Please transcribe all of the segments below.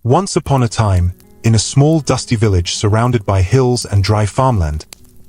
Once upon a time, in a small dusty village surrounded by hills and dry farmland,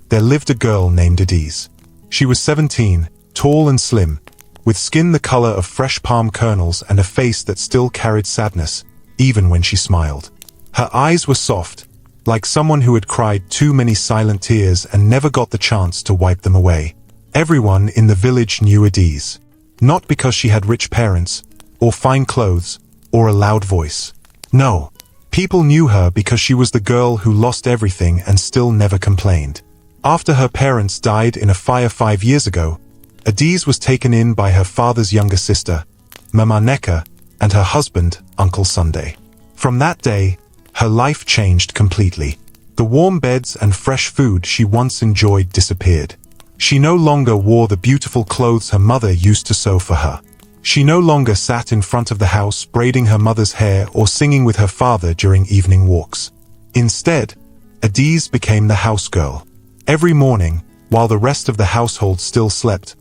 there lived a girl named Adiz. She was 17, tall and slim, with skin the color of fresh palm kernels and a face that still carried sadness, even when she smiled. Her eyes were soft, like someone who had cried too many silent tears and never got the chance to wipe them away. Everyone in the village knew Adiz, not because she had rich parents, or fine clothes, or a loud voice. No, people knew her because she was the girl who lost everything and still never complained. After her parents died in a fire 5 years ago, Adiz was taken in by her father's younger sister, Mama Neka, and her husband, Uncle Sunday. From that day, her life changed completely. The warm beds and fresh food she once enjoyed disappeared. She no longer wore the beautiful clothes her mother used to sew for her. She no longer sat in front of the house braiding her mother's hair or singing with her father during evening walks. Instead, Adiz became the house girl. Every morning, while the rest of the household still slept,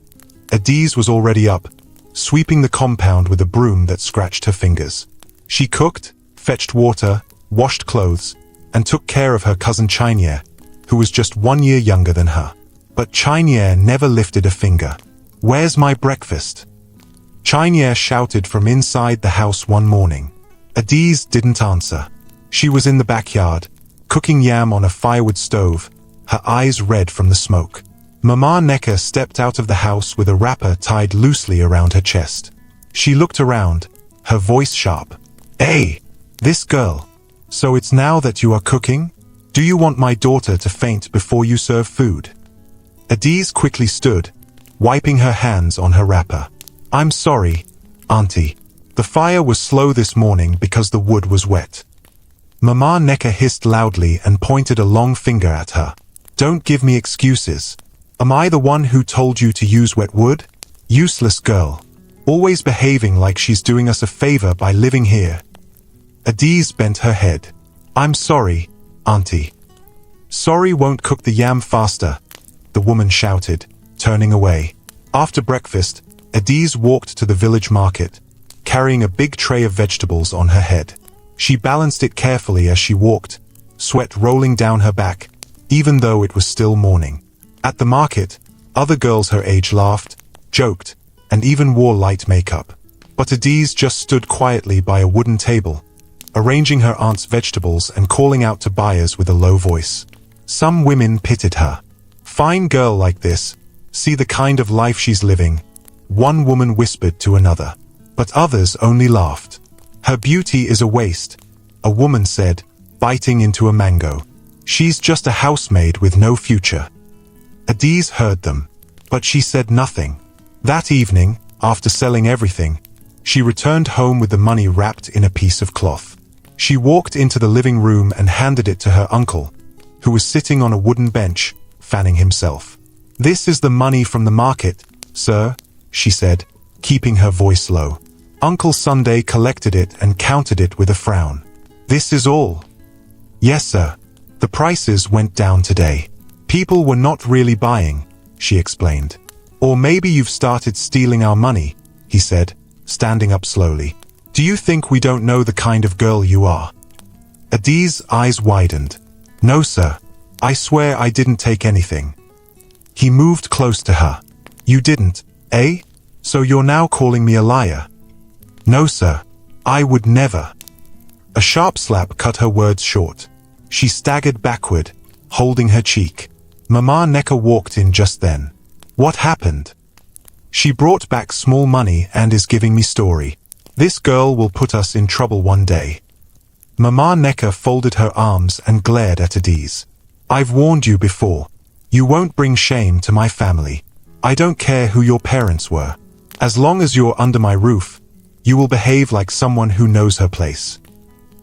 Adiz was already up, sweeping the compound with a broom that scratched her fingers. She cooked, fetched water, washed clothes, and took care of her cousin Chinier, who was just 1 year younger than her. But Chinier never lifted a finger. "Where's my breakfast?" Chinier shouted from inside the house one morning. Adiz didn't answer. She was in the backyard, cooking yam on a firewood stove, her eyes red from the smoke. Mama Neka stepped out of the house with a wrapper tied loosely around her chest. She looked around, her voice sharp. "Hey, this girl. So it's now that you are cooking? Do you want my daughter to faint before you serve food?" Adiz quickly stood, wiping her hands on her wrapper. "I'm sorry, Auntie. The fire was slow this morning because the wood was wet." Mama Neka hissed loudly and pointed a long finger at her. "Don't give me excuses. Am I the one who told you to use wet wood? Useless girl. Always behaving like she's doing us a favor by living here." Adiz bent her head. "I'm sorry, Auntie." "Sorry won't cook the yam faster," the woman shouted, turning away. After breakfast, Adiz walked to the village market, carrying a big tray of vegetables on her head. She balanced it carefully as she walked, sweat rolling down her back, even though it was still morning. At the market, other girls her age laughed, joked, and even wore light makeup. But Adiz just stood quietly by a wooden table, arranging her aunt's vegetables and calling out to buyers with a low voice. Some women pitied her. "Fine girl like this, see the kind of life she's living," one woman whispered to another. But others only laughed. "Her beauty is a waste," a woman said, biting into a mango. "She's just a housemaid with no future." Adiz heard them, but she said nothing. That evening, after selling everything, she returned home with the money wrapped in a piece of cloth. She walked into the living room and handed it to her uncle, who was sitting on a wooden bench, fanning himself. "This is the money from the market, sir," she said, keeping her voice low. Uncle Sunday collected it and counted it with a frown. "This is all?" "Yes, sir. The prices went down today. People were not really buying," she explained. "Or maybe you've started stealing our money," he said, standing up slowly. "Do you think we don't know the kind of girl you are?" Adiz's eyes widened. "No, sir. I swear I didn't take anything." He moved close to her. "You didn't, eh? So you're now calling me a liar?" "No, sir. I would never." A sharp slap cut her words short. She staggered backward, holding her cheek. Mama Neka walked in just then. "What happened?" "She brought back small money and is giving me story. This girl will put us in trouble one day." Mama Neka folded her arms and glared at Adiz. "I've warned you before. You won't bring shame to my family. I don't care who your parents were. As long as you're under my roof, you will behave like someone who knows her place."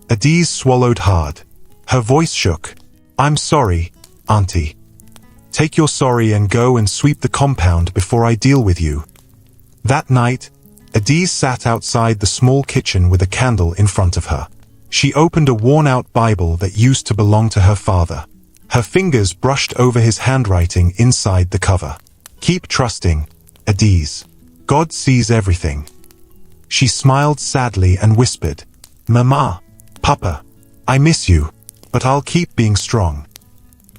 Adiz swallowed hard. Her voice shook. "I'm sorry, Auntie. Take your sorry and go and sweep the compound before I deal with you." That night, Adiz sat outside the small kitchen with a candle in front of her. She opened a worn-out Bible that used to belong to her father. Her fingers brushed over his handwriting inside the cover. "Keep trusting, Adiz. God sees everything." She smiled sadly and whispered, "Mama, Papa, I miss you, but I'll keep being strong.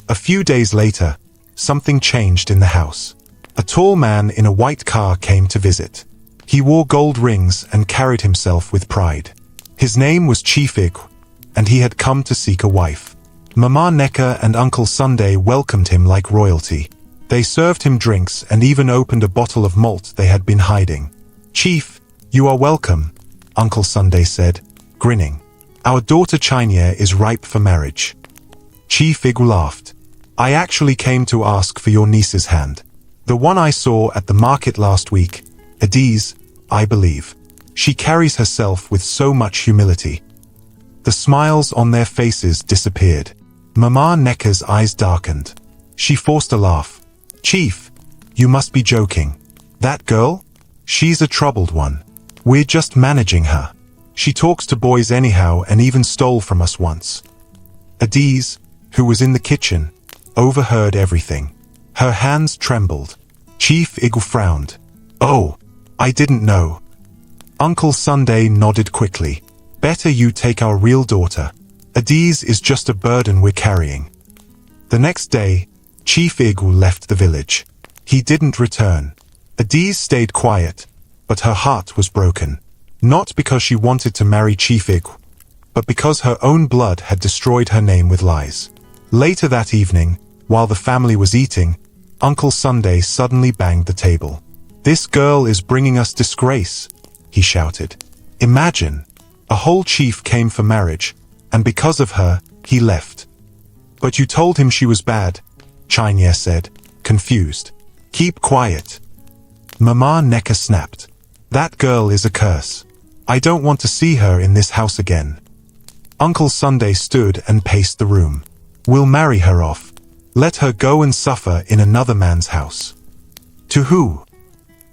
A few days later, something changed in the house. A tall man in a white car came to visit. He wore gold rings and carried himself with pride. His name was Chief Ig, and he had come to seek a wife. Mama Neka and Uncle Sunday welcomed him like royalty. They served him drinks and even opened a bottle of malt they had been hiding. "Chief, you are welcome," Uncle Sunday said, grinning. "Our daughter Chinya is ripe for marriage." Chief Ig laughed. "I actually came to ask for your niece's hand. The one I saw at the market last week, Adiz, I believe. She carries herself with so much humility." The smiles on their faces disappeared. Mama Neka's eyes darkened. She forced a laugh. "Chief, you must be joking. That girl? She's a troubled one. We're just managing her. She talks to boys anyhow and even stole from us once." Adiz, who was in the kitchen, overheard everything. Her hands trembled. Chief Ig frowned. "Oh, I didn't know." Uncle Sunday nodded quickly. "Better you take our real daughter. Adiz is just a burden we're carrying." The next day, Chief Ig left the village. He didn't return. Adiz stayed quiet, but her heart was broken. Not because she wanted to marry Chief Ig, but because her own blood had destroyed her name with lies. Later that evening, while the family was eating, Uncle Sunday suddenly banged the table. "This girl is bringing us disgrace," he shouted. "Imagine, a whole chief came for marriage, and because of her, he left." "But you told him she was bad," Chinya said, confused. "Keep quiet." Mama Neka snapped. "That girl is a curse. I don't want to see her in this house again." Uncle Sunday stood and paced the room. "We'll marry her off. Let her go and suffer in another man's house." "To who?"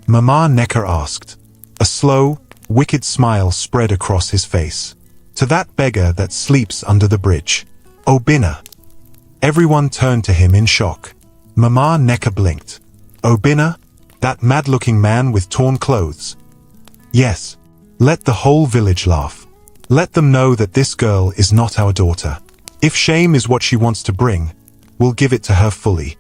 Mama Neka asked. A slow, wicked smile spread across his face. "To that beggar that sleeps under the bridge. Obina." Everyone turned to him in shock. Mama Neka blinked. "Obina? That mad-looking man with torn clothes?" "Yes. Let the whole village laugh. Let them know that this girl is not our daughter. If shame is what she wants to bring, we'll give it to her fully."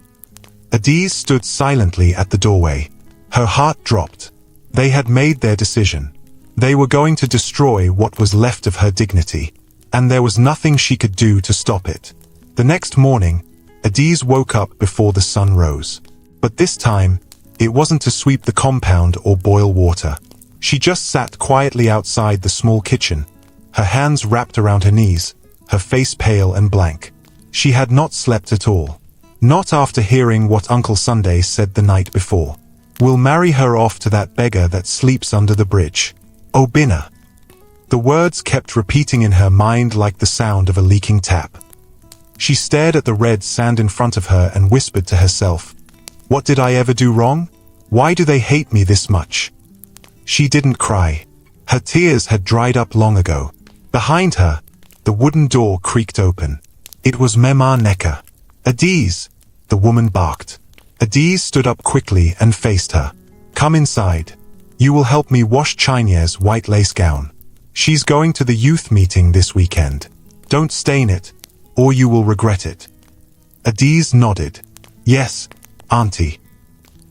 Adiz stood silently at the doorway. Her heart dropped. They had made their decision. They were going to destroy what was left of her dignity, and there was nothing she could do to stop it. The next morning, Adiz woke up before the sun rose. But this time, it wasn't to sweep the compound or boil water. She just sat quietly outside the small kitchen, her hands wrapped around her knees, her face pale and blank. She had not slept at all. Not after hearing what Uncle Sunday said the night before. "We'll marry her off to that beggar that sleeps under the bridge. Obina." The words kept repeating in her mind like the sound of a leaking tap. She stared at the red sand in front of her and whispered to herself, "What did I ever do wrong? Why do they hate me this much?" She didn't cry. Her tears had dried up long ago. Behind her, the wooden door creaked open. It was Mama Neka. "Adiz," the woman barked. Adiz stood up quickly and faced her. "Come inside. You will help me wash Chinya's white lace gown. She's going to the youth meeting this weekend. Don't stain it, or you will regret it." Adiz nodded. "Yes, Auntie."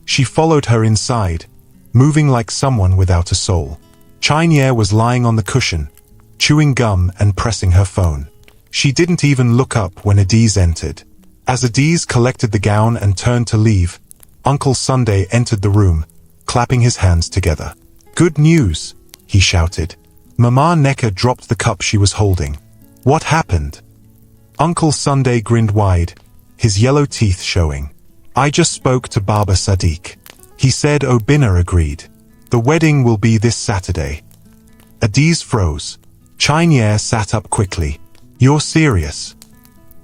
She followed her inside, moving like someone without a soul. Chinya was lying on the cushion, chewing gum and pressing her phone. She didn't even look up when Adiz entered. As Adiz collected the gown and turned to leave, Uncle Sunday entered the room, clapping his hands together. "Good news," he shouted. Mama Neka dropped the cup she was holding. "What happened?" Uncle Sunday grinned wide, his yellow teeth showing. "I just spoke to Baba Sadiq. He said Obina agreed. The wedding will be this Saturday." Adiz froze. Chinya sat up quickly. "You're serious?"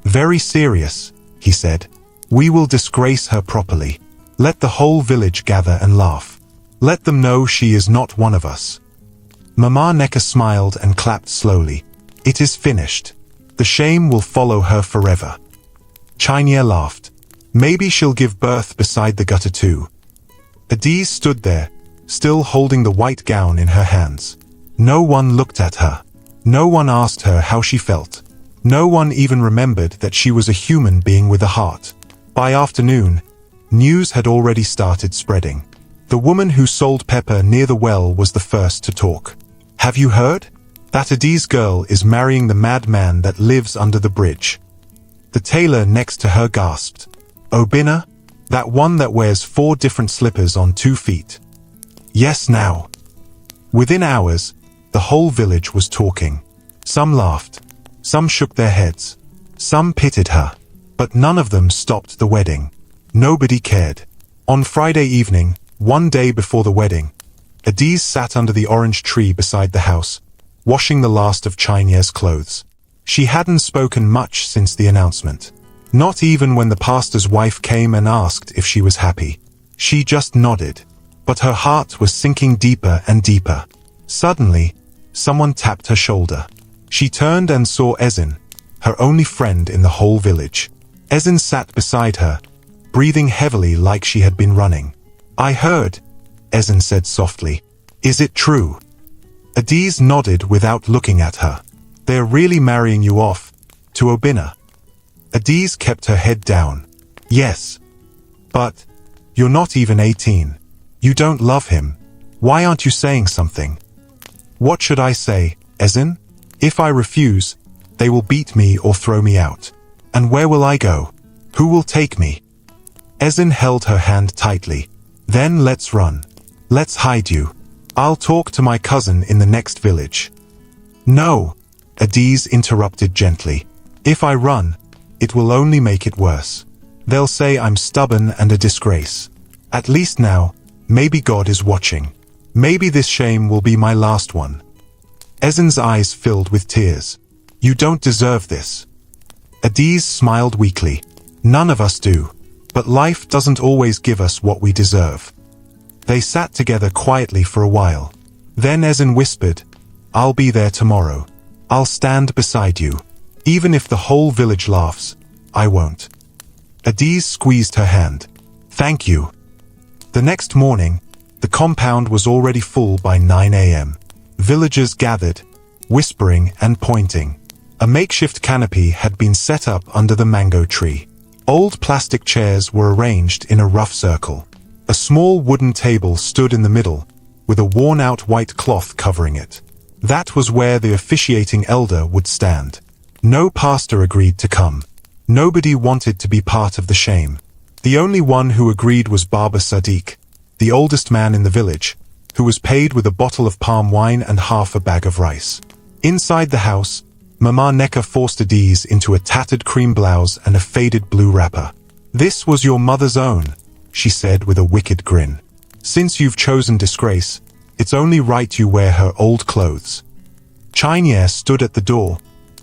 "Very serious," he said. "We will disgrace her properly. Let the whole village gather and laugh. Let them know she is not one of us." Mama Neka smiled and clapped slowly. "It is finished. The shame will follow her forever." Chinya laughed. "Maybe she'll give birth beside the gutter too." Adiz stood there, still holding the white gown in her hands. No one looked at her. No one asked her how she felt. No one even remembered that she was a human being with a heart. By afternoon, news had already started spreading. The woman who sold pepper near the well was the first to talk. "Have you heard? That Adi's girl is marrying the madman that lives under the bridge." The tailor next to her gasped. "Obina? That one that wears 4 different slippers on 2 feet?" "Yes, now." Within hours, the whole village was talking. Some laughed. Some shook their heads. Some pitied her. But none of them stopped the wedding. Nobody cared. On Friday evening, one day before the wedding, Adiz sat under the orange tree beside the house, washing the last of Chinie's clothes. She hadn't spoken much since the announcement. Not even when the pastor's wife came and asked if she was happy. She just nodded. But her heart was sinking deeper and deeper. Suddenly, someone tapped her shoulder. She turned and saw Ezin, her only friend in the whole village. Ezin sat beside her, breathing heavily like she had been running. "I heard," Ezin said softly. "Is it true?" Adiz nodded without looking at her. "They're really marrying you off to Obina." Adiz kept her head down. "Yes. But you're not even 18. You don't love him. Why aren't you saying something?" "What should I say, Ezin? If I refuse, they will beat me or throw me out. And where will I go? Who will take me?" Ezin held her hand tightly. "Then let's run. Let's hide you. I'll talk to my cousin in the next village." "No," Adiz interrupted gently. "If I run, it will only make it worse. They'll say I'm stubborn and a disgrace. At least now, maybe God is watching. Maybe this shame will be my last one." Ezin's eyes filled with tears. "You don't deserve this." Adiz smiled weakly. "None of us do. But life doesn't always give us what we deserve." They sat together quietly for a while. Then Ezin whispered, "I'll be there tomorrow. I'll stand beside you. Even if the whole village laughs, I won't." Adiz squeezed her hand. "Thank you." The next morning, the compound was already full by 9 a.m. Villagers gathered, whispering and pointing. A makeshift canopy had been set up under the mango tree. Old plastic chairs were arranged in a rough circle. A small wooden table stood in the middle, with a worn-out white cloth covering it. That was where the officiating elder would stand. No pastor agreed to come. Nobody wanted to be part of the shame. The only one who agreed was Baba Sadiq, the oldest man in the village, who was paid with a bottle of palm wine and half a bag of rice. Inside the house, Mama Neka forced Adiz into a tattered cream blouse and a faded blue wrapper. "This was your mother's own," she said with a wicked grin. "Since you've chosen disgrace, it's only right you wear her old clothes." Chinie stood at the door,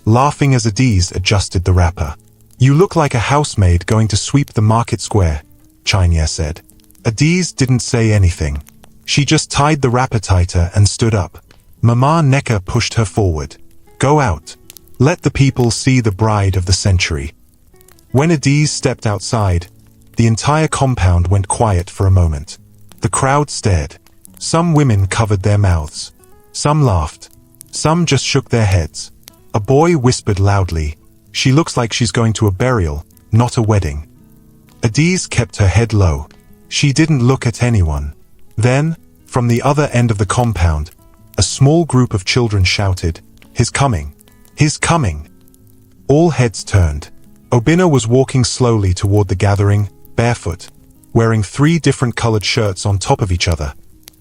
laughing as Adiz adjusted the wrapper. "You look like a housemaid going to sweep the market square," Chinie said. Adiz didn't say anything. She just tied the wrapper tighter and stood up. Mama Neka pushed her forward. "Go out. Let the people see the bride of the century." When Adiz stepped outside, the entire compound went quiet for a moment. The crowd stared. Some women covered their mouths. Some laughed. Some just shook their heads. A boy whispered loudly, "She looks like she's going to a burial, not a wedding." Adiz kept her head low. She didn't look at anyone. Then, from the other end of the compound, a small group of children shouted, "He's coming! He's coming!" All heads turned. Obina was walking slowly toward the gathering, barefoot, wearing 3 different colored shirts on top of each other,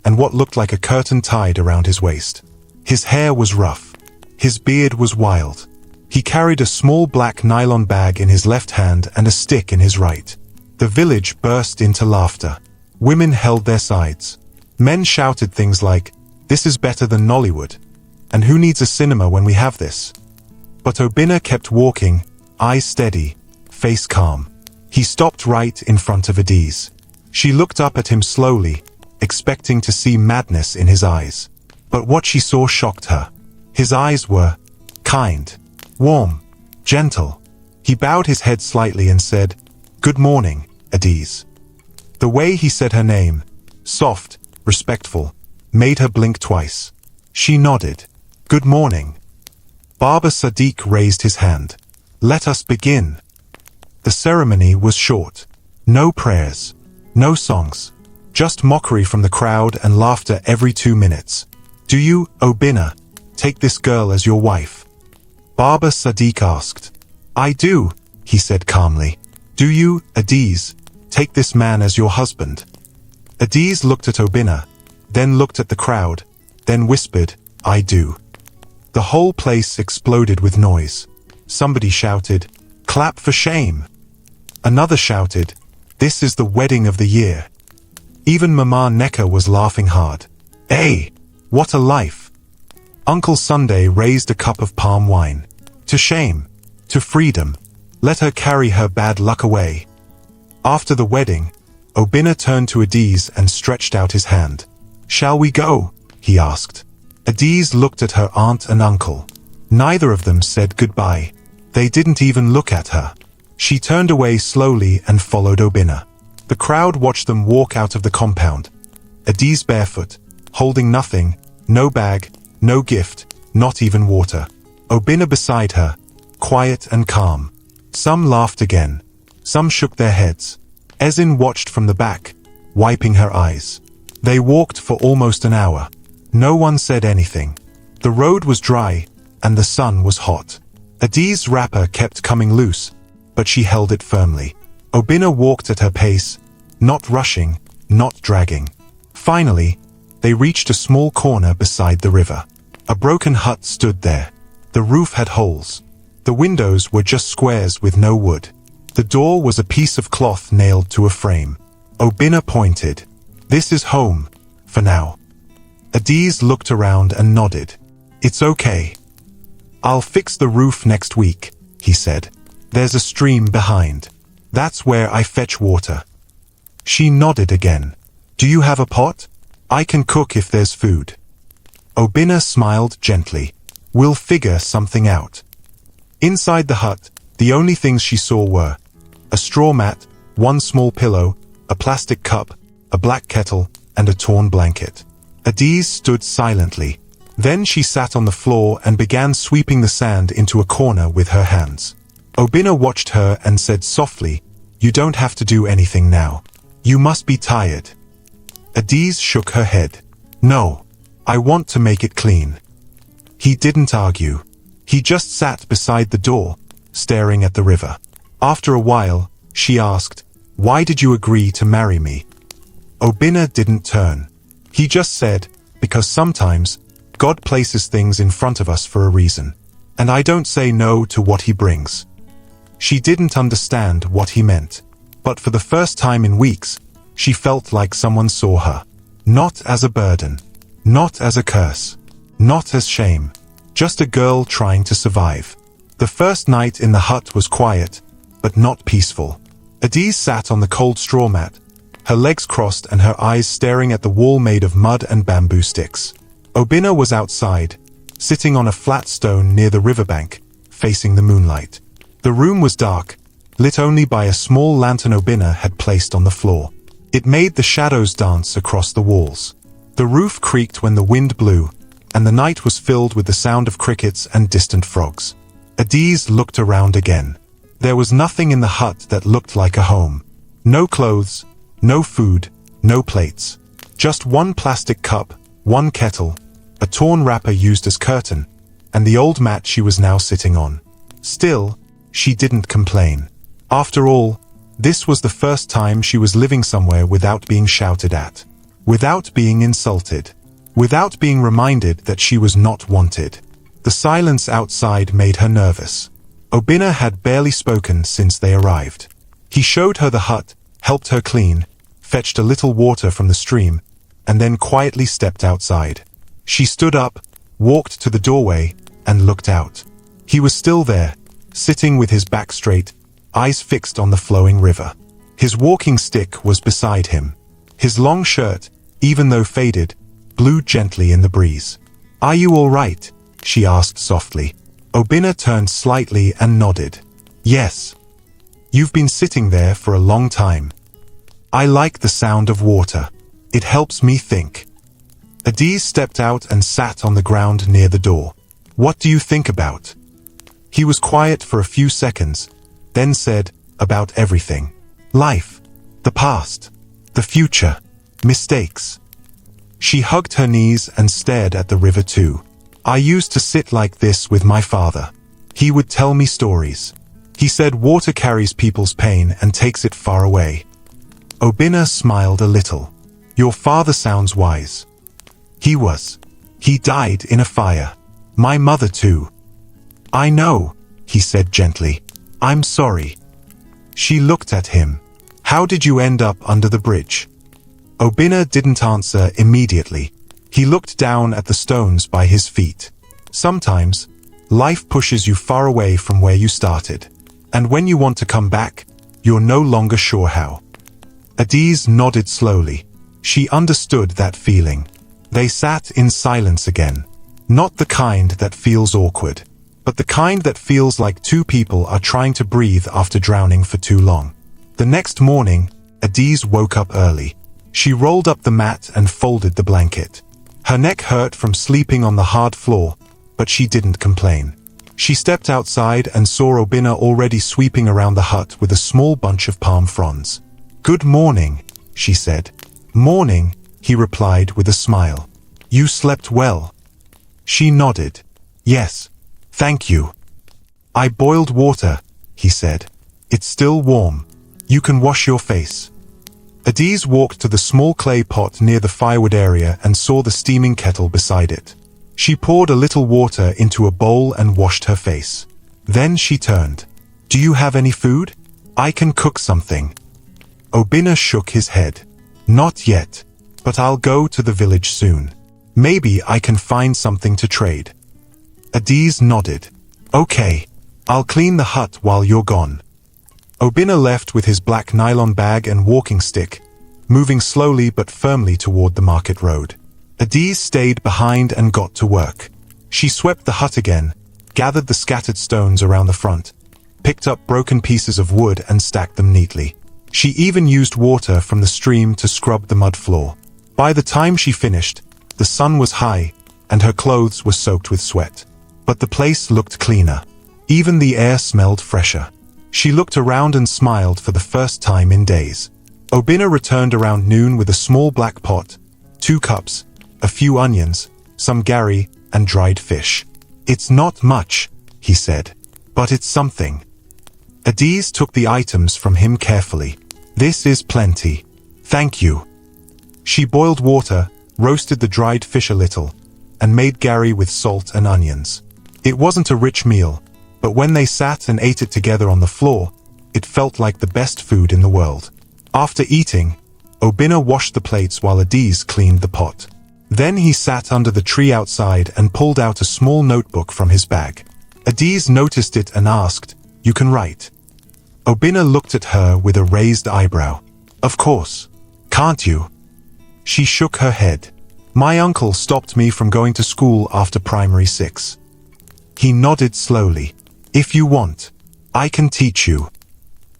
and what looked like a curtain tied around his waist. His hair was rough. His beard was wild. He carried a small black nylon bag in his left hand and a stick in his right. The village burst into laughter. Women held their sides. Men shouted things like, "This is better than Nollywood. And who needs a cinema when we have this?" But Obina kept walking, eyes steady, face calm. He stopped right in front of Adiz. She looked up at him slowly, expecting to see madness in his eyes. But what she saw shocked her. His eyes were kind, warm, gentle. He bowed his head slightly and said, "Good morning, Adiz." The way he said her name, soft, respectful, made her blink twice. She nodded. "Good morning." Baba Sadiq raised his hand. Let us begin. The ceremony was short. No prayers. No songs. Just mockery from the crowd and laughter every 2 minutes. Do you, Obinna, take this girl as your wife? Baba Sadiq asked. I do, he said calmly. Do you, Adiz, take this man as your husband? Adiz looked at Obinna, then looked at the crowd, then whispered, I do. The whole place exploded with noise. Somebody shouted, Clap for shame. Another shouted, This is the wedding of the year. Even Mama Neka was laughing hard. Hey, what a life. Uncle Sunday raised a cup of palm wine. To shame. To freedom. Let her carry her bad luck away. After the wedding, Obinna turned to Adiz and stretched out his hand. Shall we go? He asked. Adiz looked at her aunt and uncle. Neither of them said goodbye. They didn't even look at her. She turned away slowly and followed Obinna. The crowd watched them walk out of the compound. Adiz barefoot, holding nothing, no bag, no gift, not even water. Obinna beside her, quiet and calm. Some laughed again. Some shook their heads. Ezin watched from the back, wiping her eyes. They walked for almost an hour. No one said anything. The road was dry, and the sun was hot. Adiz's wrapper kept coming loose, but she held it firmly. Obinna walked at her pace, not rushing, not dragging. Finally, they reached a small corner beside the river. A broken hut stood there. The roof had holes. The windows were just squares with no wood. The door was a piece of cloth nailed to a frame. Obinna pointed. This is home, for now. Adiz looked around and nodded. It's okay. I'll fix the roof next week, he said. There's a stream behind. That's where I fetch water. She nodded again. Do you have a pot? I can cook if there's food. Obinna smiled gently. We'll figure something out. Inside the hut, the only things she saw were a straw mat, one small pillow, a plastic cup, a black kettle, and a torn blanket. Adiz stood silently. Then she sat on the floor and began sweeping the sand into a corner with her hands. Obinna watched her and said softly, You don't have to do anything now. You must be tired. Adiz shook her head. No, I want to make it clean. He didn't argue. He just sat beside the door, staring at the river. After a while, she asked, Why did you agree to marry me? Obinna didn't turn. He just said, Because sometimes, God places things in front of us for a reason, and I don't say no to what he brings. She didn't understand what he meant, but for the first time in weeks, she felt like someone saw her. Not as a burden, not as a curse, not as shame, just a girl trying to survive. The first night in the hut was quiet, but not peaceful. Adiz sat on the cold straw mat, her legs crossed and her eyes staring at the wall made of mud and bamboo sticks. Obinna was outside, sitting on a flat stone near the riverbank, facing the moonlight. The room was dark, lit only by a small lantern Obinna had placed on the floor. It made the shadows dance across the walls. The roof creaked when the wind blew, and the night was filled with the sound of crickets and distant frogs. Adiz looked around again. There was nothing in the hut that looked like a home. No clothes, no food, no plates. Just one plastic cup, one kettle, a torn wrapper used as curtain, and the old mat she was now sitting on. Still, she didn't complain. After all, this was the first time she was living somewhere without being shouted at, without being insulted, without being reminded that she was not wanted. The silence outside made her nervous. Obinna had barely spoken since they arrived. He showed her the hut, helped her clean, fetched a little water from the stream, and then quietly stepped outside. She stood up, walked to the doorway, and looked out. He was still there, sitting with his back straight, eyes fixed on the flowing river. His walking stick was beside him. His long shirt, even though faded, blew gently in the breeze. Are you all right? She asked softly. Obinna turned slightly and nodded. Yes. You've been sitting there for a long time. I like the sound of water. It helps me think. Adiz stepped out and sat on the ground near the door. What do you think about? He was quiet for a few seconds, then said, about everything. Life, the past, the future, mistakes. She hugged her knees and stared at the river too. I used to sit like this with my father. He would tell me stories. He said water carries people's pain and takes it far away. Obinna smiled a little. Your father sounds wise. He was. He died in a fire. My mother too. I know, he said gently. I'm sorry. She looked at him. How did you end up under the bridge? Obinna didn't answer immediately. He looked down at the stones by his feet. Sometimes, life pushes you far away from where you started. And when you want to come back, you're no longer sure how. Adiz nodded slowly. She understood that feeling. They sat in silence again. Not the kind that feels awkward, but the kind that feels like two people are trying to breathe after drowning for too long. The next morning, Adiz woke up early. She rolled up the mat and folded the blanket. Her neck hurt from sleeping on the hard floor, but she didn't complain. She stepped outside and saw Obinna already sweeping around the hut with a small bunch of palm fronds. Good morning, she said. Morning, he replied with a smile. You slept well. She nodded. Yes, thank you. I boiled water, he said. It's still warm. You can wash your face. Adiz walked to the small clay pot near the firewood area and saw the steaming kettle beside it. She poured a little water into a bowl and washed her face. Then she turned. Do you have any food? I can cook something. Obinna shook his head. Not yet, but I'll go to the village soon. Maybe I can find something to trade. Adiz nodded. Okay, I'll clean the hut while you're gone. Obinna left with his black nylon bag and walking stick, moving slowly but firmly toward the market road. Adiz stayed behind and got to work. She swept the hut again, gathered the scattered stones around the front, picked up broken pieces of wood and stacked them neatly. She even used water from the stream to scrub the mud floor. By the time she finished, the sun was high, and her clothes were soaked with sweat. But the place looked cleaner. Even the air smelled fresher. She looked around and smiled for the first time in days. Obinna returned around noon with a small black pot, 2 cups, a few onions, some gari, and dried fish. It's not much, he said, but it's something. Adiz took the items from him carefully. This is plenty. Thank you. She boiled water, roasted the dried fish a little, and made gari with salt and onions. It wasn't a rich meal, but when they sat and ate it together on the floor, it felt like the best food in the world. After eating, Obinna washed the plates while Adiz cleaned the pot. Then he sat under the tree outside and pulled out a small notebook from his bag. Adiz noticed it and asked, You can write? Obinna looked at her with a raised eyebrow. Of course. Can't you? She shook her head. My uncle stopped me from going to school after primary 6. He nodded slowly. If you want, I can teach you.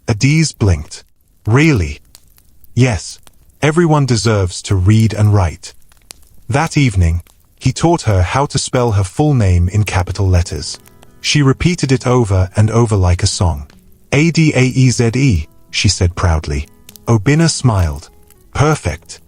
Adiz blinked. Really? Yes, everyone deserves to read and write. That evening, he taught her how to spell her full name in capital letters. She repeated it over and over like a song. Adaeze, she said proudly. Obinna smiled. Perfect.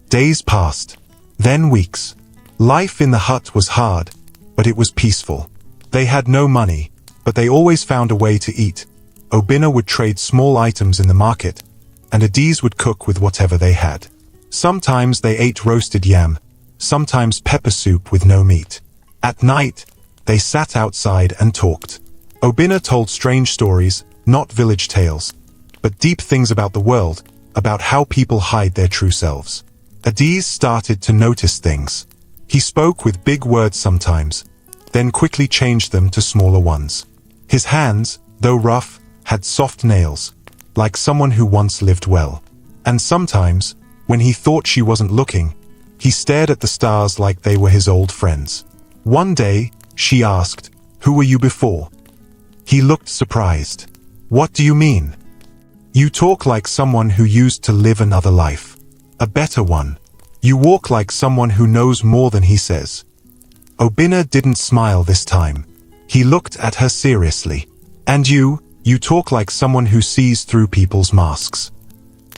Days passed. Then weeks. Life in the hut was hard, but it was peaceful. They had no money, but they always found a way to eat. Obinna would trade small items in the market, and Adiz would cook with whatever they had. Sometimes they ate roasted yam, sometimes pepper soup with no meat. At night, they sat outside and talked. Obinna told strange stories, not village tales, but deep things about the world, about how people hide their true selves. Adiz started to notice things. He spoke with big words sometimes, then quickly changed them to smaller ones. His hands, though rough, had soft nails, like someone who once lived well. And sometimes, when he thought she wasn't looking, he stared at the stars like they were his old friends. One day, she asked, Who were you before? He looked surprised. What do you mean? You talk like someone who used to live another life. A better one. You walk like someone who knows more than he says. Obinna didn't smile this time. He looked at her seriously. And you talk like someone who sees through people's masks.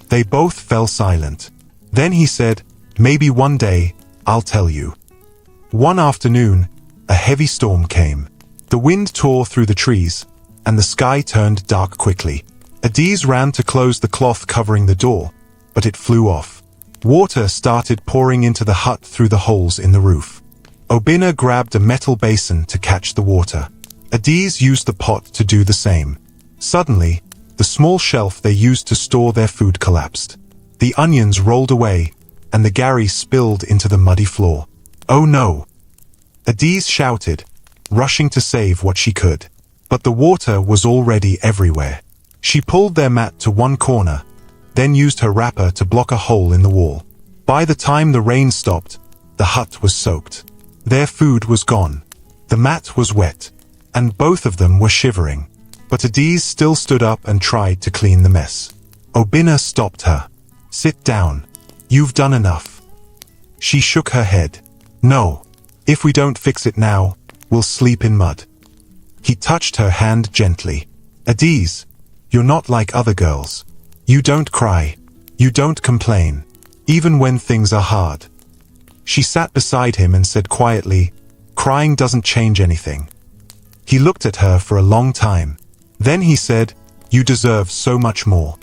They both fell silent. Then he said, maybe one day, I'll tell you. One afternoon, a heavy storm came. The wind tore through the trees, and the sky turned dark quickly. Adiz ran to close the cloth covering the door, but it flew off. Water started pouring into the hut through the holes in the roof. Obinna grabbed a metal basin to catch the water. Adiz used the pot to do the same. Suddenly, the small shelf they used to store their food collapsed. The onions rolled away, and the gari spilled into the muddy floor. Oh no! Adiz shouted, rushing to save what she could. But the water was already everywhere. She pulled their mat to one corner, then used her wrapper to block a hole in the wall. By the time the rain stopped, the hut was soaked. Their food was gone. The mat was wet, and both of them were shivering. But Adiz still stood up and tried to clean the mess. Obinna stopped her. Sit down. You've done enough. She shook her head. No. If we don't fix it now, we'll sleep in mud. He touched her hand gently. Adiz, you're not like other girls. You don't cry. You don't complain, even when things are hard. She sat beside him and said quietly, crying doesn't change anything. He looked at her for a long time. Then he said, you deserve so much more.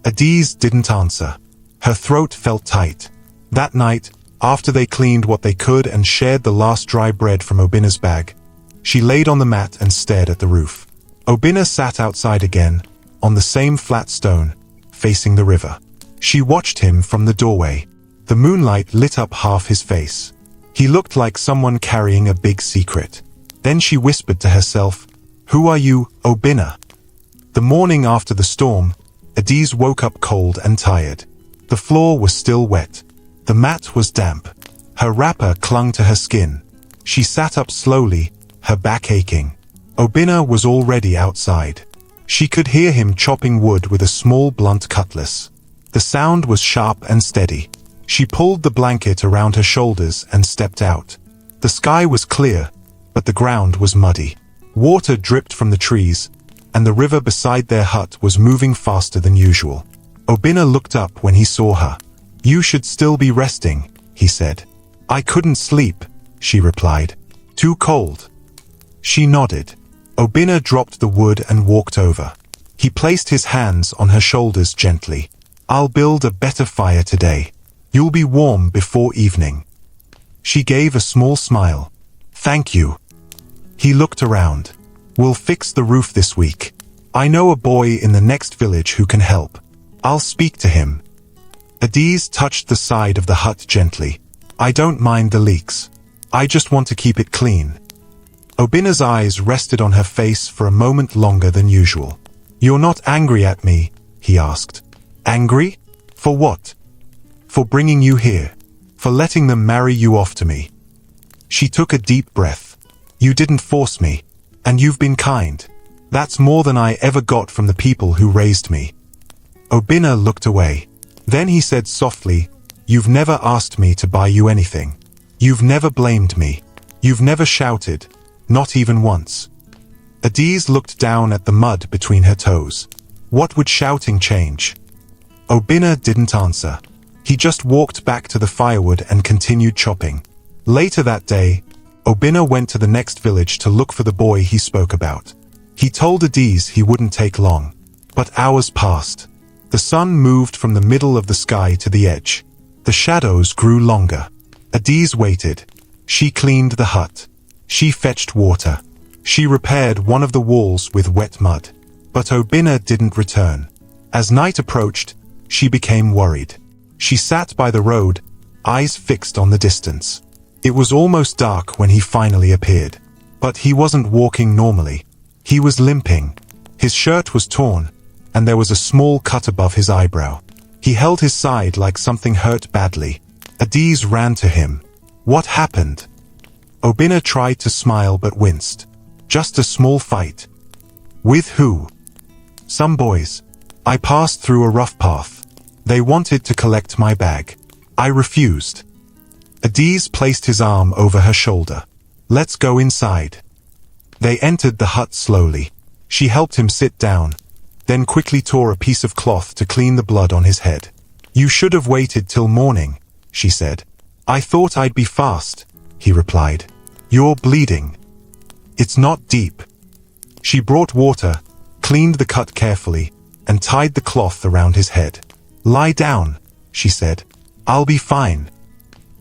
Adiz didn't answer. Her throat felt tight. That night, after they cleaned what they could and shared the last dry bread from Obinna's bag, she laid on the mat and stared at the roof. Obinna sat outside again, on the same flat stone, facing the river. She watched him from the doorway. The moonlight lit up half his face. He looked like someone carrying a big secret. Then she whispered to herself, who are you, Obinna? The morning after the storm, Adiz woke up cold and tired. The floor was still wet. The mat was damp. Her wrapper clung to her skin. She sat up slowly, her back aching. Obinna was already outside. She could hear him chopping wood with a small blunt cutlass. The sound was sharp and steady. She pulled the blanket around her shoulders and stepped out. The sky was clear, but the ground was muddy. Water dripped from the trees, and the river beside their hut was moving faster than usual. Obinna looked up when he saw her. You should still be resting, he said. I couldn't sleep, she replied. Too cold. She nodded. Obinna dropped the wood and walked over. He placed his hands on her shoulders gently. I'll build a better fire today. You'll be warm before evening. She gave a small smile. Thank you. He looked around. We'll fix the roof this week. I know a boy in the next village who can help. I'll speak to him. Adiz touched the side of the hut gently. I don't mind the leaks. I just want to keep it clean. Obinna's eyes rested on her face for a moment longer than usual. You're not angry at me, he asked. Angry? For what? For bringing you here. For letting them marry you off to me. She took a deep breath. You didn't force me. And you've been kind. That's more than I ever got from the people who raised me. Obinna looked away. Then he said softly, You've never asked me to buy you anything. You've never blamed me. You've never shouted. Not even once. Adiz looked down at the mud between her toes. What would shouting change? Obinna didn't answer. He just walked back to the firewood and continued chopping. Later that day, Obinna went to the next village to look for the boy he spoke about. He told Adiz he wouldn't take long. But hours passed. The sun moved from the middle of the sky to the edge. The shadows grew longer. Adiz waited. She cleaned the hut. She fetched water. She repaired one of the walls with wet mud. But Obinna didn't return. As night approached, she became worried. She sat by the road, eyes fixed on the distance. It was almost dark when he finally appeared. But he wasn't walking normally. He was limping. His shirt was torn, and there was a small cut above his eyebrow. He held his side like something hurt badly. Adiz ran to him. What happened? Obinna tried to smile but winced. Just a small fight. With who? Some boys. I passed through a rough path. They wanted to collect my bag. I refused. Adiz placed his arm over her shoulder. Let's go inside. They entered the hut slowly. She helped him sit down, then quickly tore a piece of cloth to clean the blood on his head. You should have waited till morning, she said. I thought I'd be fast, he replied. You're bleeding. It's not deep. She brought water, cleaned the cut carefully, and tied the cloth around his head. Lie down, she said. I'll be fine.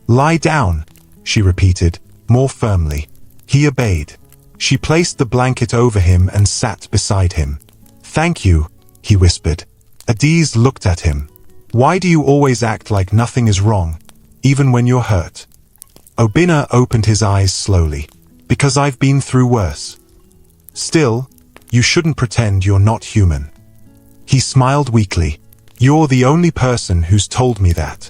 Lie down, she repeated, more firmly. He obeyed. She placed the blanket over him and sat beside him. Thank you, he whispered. Adiz looked at him. Why do you always act like nothing is wrong, even when you're hurt? Obinna opened his eyes slowly. Because I've been through worse. Still, you shouldn't pretend you're not human. He smiled weakly. You're the only person who's told me that.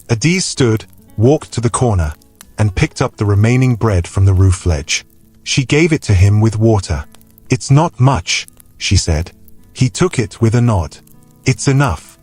Adiz stood, walked to the corner, and picked up the remaining bread from the roof ledge. She gave it to him with water. It's not much, she said. He took it with a nod. It's enough.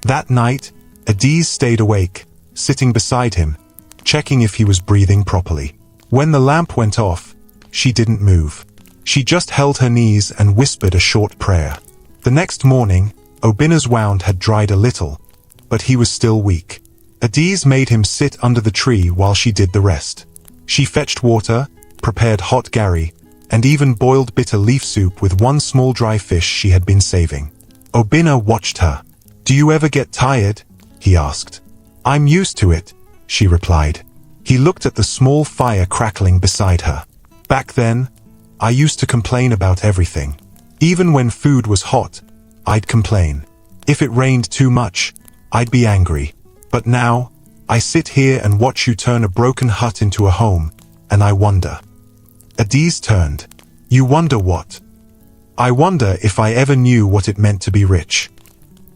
That night, Adiz stayed awake, sitting beside him, checking if he was breathing properly. When the lamp went off, she didn't move. She just held her knees and whispered a short prayer. The next morning, Obinna's wound had dried a little, but he was still weak. Adiz made him sit under the tree while she did the rest. She fetched water, prepared hot gari, and even boiled bitter leaf soup with one small dry fish she had been saving. Obinna watched her. Do you ever get tired? He asked. I'm used to it, she replied. He looked at the small fire crackling beside her. Back then, I used to complain about everything. Even when food was hot, I'd complain. If it rained too much, I'd be angry. But now, I sit here and watch you turn a broken hut into a home, and I wonder. Adiz turned. You wonder what? I wonder if I ever knew what it meant to be rich.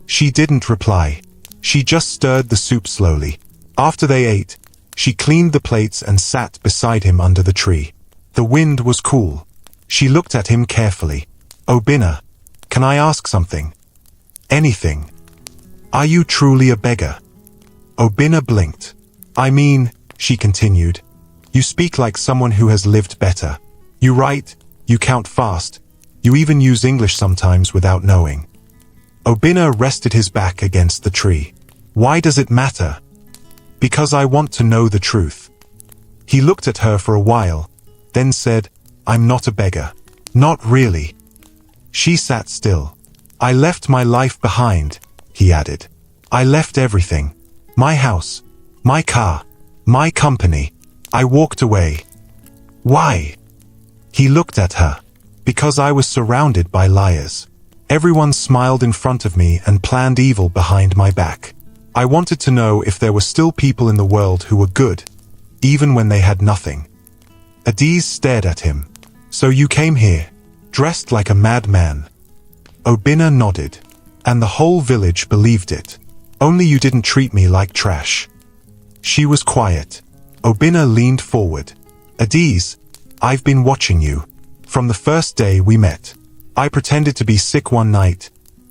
She didn't reply. She just stirred the soup slowly. After they ate, she cleaned the plates and sat beside him under the tree. The wind was cool. She looked at him carefully. Obinna, can I ask something? Anything. Are you truly a beggar? Obinna blinked. I mean, she continued, you speak like someone who has lived better. You write, you count fast, you even use English sometimes without knowing. Obinna rested his back against the tree. Why does it matter? Because I want to know the truth. He looked at her for a while, then said, I'm not a beggar. Not really. She sat still. I left my life behind, he added. I left everything. My house, my car, my company. I walked away. Why? He looked at her. Because I was surrounded by liars. Everyone smiled in front of me and planned evil behind my back. I wanted to know if there were still people in the world who were good, even when they had nothing. Adiz stared at him. So you came here, dressed like a madman. Obinna nodded. And the whole village believed it. Only you didn't treat me like trash. She was quiet. Obinna leaned forward. Adiz, I've been watching you. From the first day we met. I pretended to be sick one night,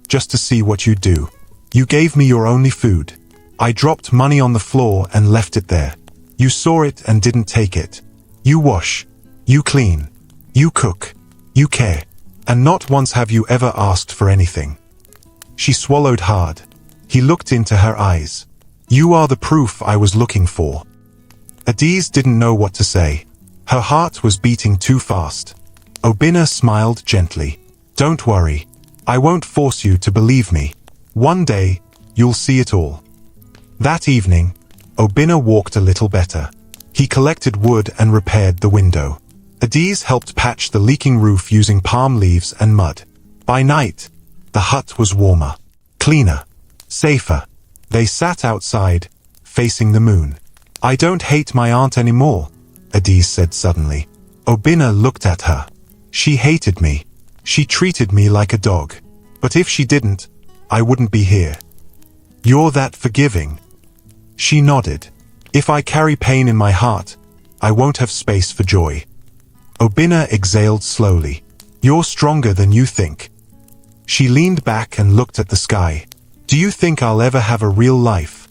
just to see what you'd do. You gave me your only food. I dropped money on the floor and left it there. You saw it and didn't take it. You wash. You clean. You cook. You care. And not once have you ever asked for anything. She swallowed hard. He looked into her eyes. You are the proof I was looking for. Adiz didn't know what to say. Her heart was beating too fast. Obinna smiled gently. Don't worry. I won't force you to believe me. One day, you'll see it all. That evening, Obinna walked a little better. He collected wood and repaired the window. Adiz helped patch the leaking roof using palm leaves and mud. By night, the hut was warmer, cleaner, safer. They sat outside, facing the moon. I don't hate my aunt anymore, Adiz said suddenly. Obinna looked at her. She hated me. She treated me like a dog. But if she didn't, I wouldn't be here. You're that forgiving. She nodded. If I carry pain in my heart, I won't have space for joy. Obinna exhaled slowly. You're stronger than you think. She leaned back and looked at the sky. Do you think I'll ever have a real life?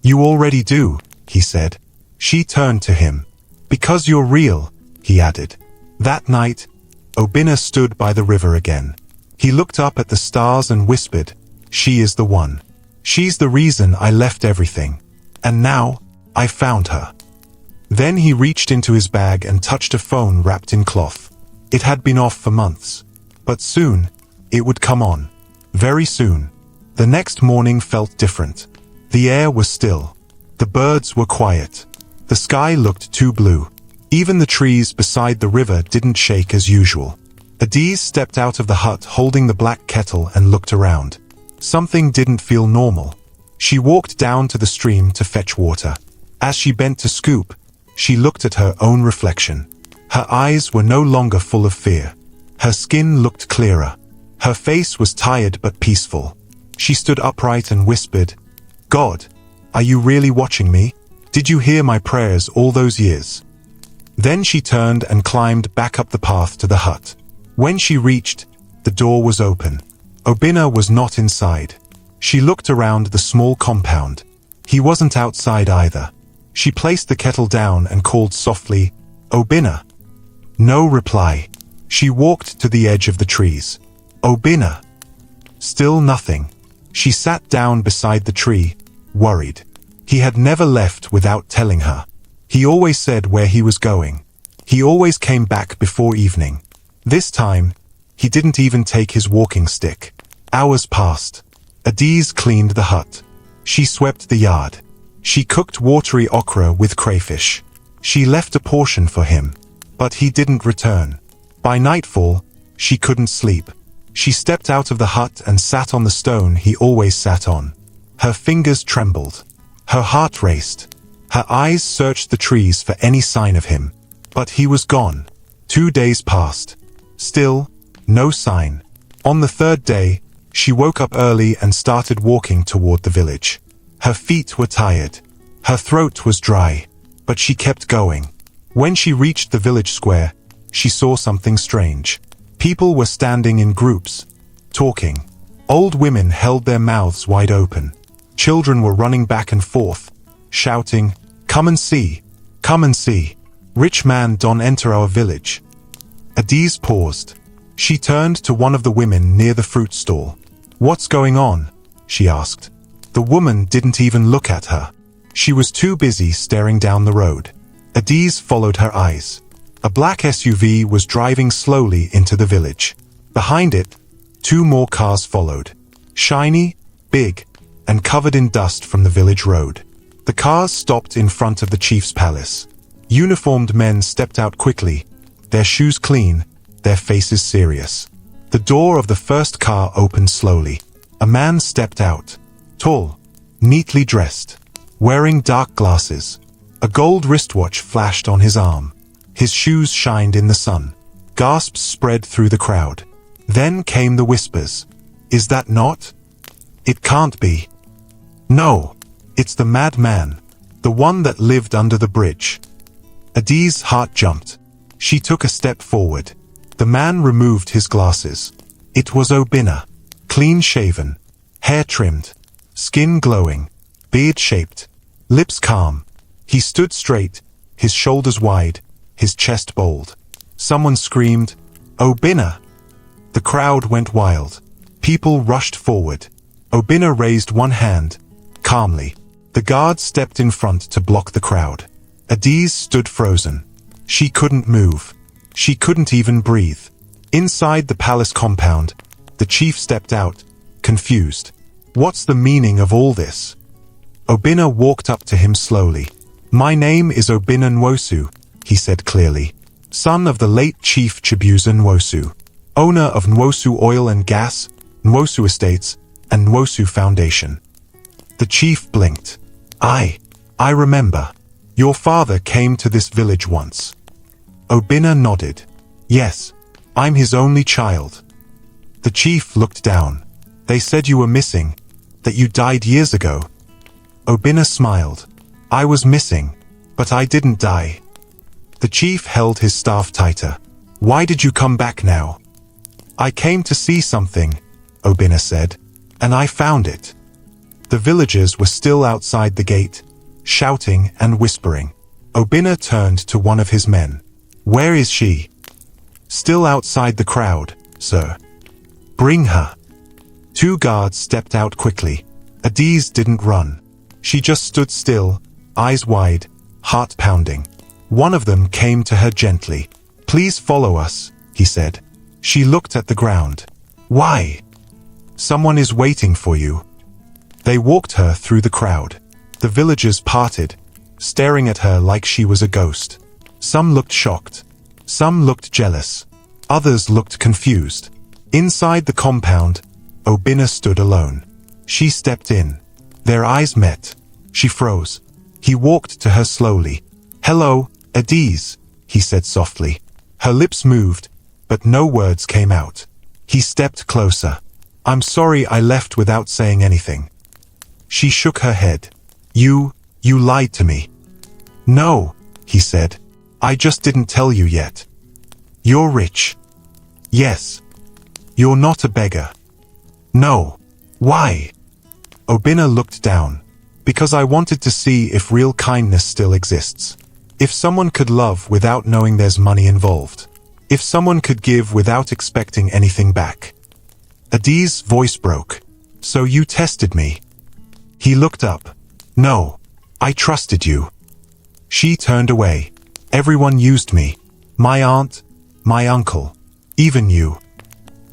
You already do, he said. She turned to him. Because you're real, he added. That night, Obinna stood by the river again. He looked up at the stars and whispered, "She is the one. She's the reason I left everything. And now, I found her." Then he reached into his bag and touched a phone wrapped in cloth. It had been off for months. But soon, it would come on. Very soon. The next morning felt different. The air was still. The birds were quiet. The sky looked too blue. Even the trees beside the river didn't shake as usual. Adiz stepped out of the hut holding the black kettle and looked around. Something didn't feel normal. She walked down to the stream to fetch water. As she bent to scoop, she looked at her own reflection. Her eyes were no longer full of fear. Her skin looked clearer. Her face was tired but peaceful. She stood upright and whispered, "God, are you really watching me? Did you hear my prayers all those years?" Then she turned and climbed back up the path to the hut. When she reached, the door was open. Obinna was not inside. She looked around the small compound. He wasn't outside either. She placed the kettle down and called softly, "Obinna." No reply. She walked to the edge of the trees. "Obinna." Still nothing. She sat down beside the tree, worried. He had never left without telling her. He always said where he was going. He always came back before evening. This time, he didn't even take his walking stick. Hours passed. Adiz cleaned the hut. She swept the yard. She cooked watery okra with crayfish. She left a portion for him. But he didn't return. By nightfall, she couldn't sleep. She stepped out of the hut and sat on the stone he always sat on. Her fingers trembled. Her heart raced. Her eyes searched the trees for any sign of him. But he was gone. 2 days passed. Still, no sign. On the third day, she woke up early and started walking toward the village. Her feet were tired. Her throat was dry. But she kept going. When she reached the village square, she saw something strange. People were standing in groups, talking. Old women held their mouths wide open. Children were running back and forth, shouting, "Come and see! Come and see! Rich man don't enter our village." Adiz paused. She turned to one of the women near the fruit stall. "What's going on?" she asked. The woman didn't even look at her. She was too busy staring down the road. Adiz followed her eyes. A black SUV was driving slowly into the village. Behind it, 2 more cars followed. Shiny, big, and covered in dust from the village road. The cars stopped in front of the chief's palace. Uniformed men stepped out quickly, their shoes clean, their faces serious. The door of the first car opened slowly. A man stepped out, tall, neatly dressed, wearing dark glasses. A gold wristwatch flashed on his arm. His shoes shined in the sun. Gasps spread through the crowd. Then came the whispers. "Is that not? It can't be. No, it's the madman, the one that lived under the bridge." Adiz's heart jumped. She took a step forward. The man removed his glasses. It was Obinna, clean-shaven, hair trimmed, skin glowing, beard-shaped, lips calm. He stood straight, his shoulders wide, his chest bold. Someone screamed, "Obinna!" The crowd went wild. People rushed forward. Obinna raised one hand, calmly. The guards stepped in front to block the crowd. Adiz stood frozen. She couldn't move. She couldn't even breathe. Inside the palace compound, the chief stepped out, confused. "What's the meaning of all this?" Obinna walked up to him slowly. "My name is Obinna Nwosu," he said clearly. "Son of the late Chief Chibuza Nwosu, owner of Nwosu Oil and Gas, Nwosu Estates, and Nwosu Foundation." The chief blinked. I remember. Your father came to this village once." Obinna nodded. "Yes, I'm his only child." The chief looked down. "They said you were missing, that you died years ago." Obinna smiled. "I was missing, but I didn't die." The chief held his staff tighter. "Why did you come back now?" "I came to see something," Obinna said, "and I found it." The villagers were still outside the gate, shouting and whispering. Obinna turned to one of his men. Where is she? Still outside the crowd, sir. Bring her. Two guards stepped out quickly. Adiz didn't run. She just stood still, eyes wide, heart pounding. One of them came to her gently. Please follow us, he said. She looked at the ground. Why? Someone is waiting for you. They walked her through the crowd. The villagers parted, staring at her like she was a ghost. Some looked shocked. Some looked jealous. Others looked confused. Inside the compound, Obinna stood alone. She stepped in. Their eyes met. She froze. He walked to her slowly. Hello, Adiz, he said softly. Her lips moved, but no words came out. He stepped closer. I'm sorry I left without saying anything. She shook her head. You lied to me. No, he said. I just didn't tell you yet. You're rich. Yes. You're not a beggar. No. Why? Obinna looked down. Because I wanted to see if real kindness still exists. If someone could love without knowing there's money involved. If someone could give without expecting anything back. Adiz's voice broke. So you tested me. He looked up. No. I trusted you. She turned away. Everyone used me. My aunt, my uncle, even you.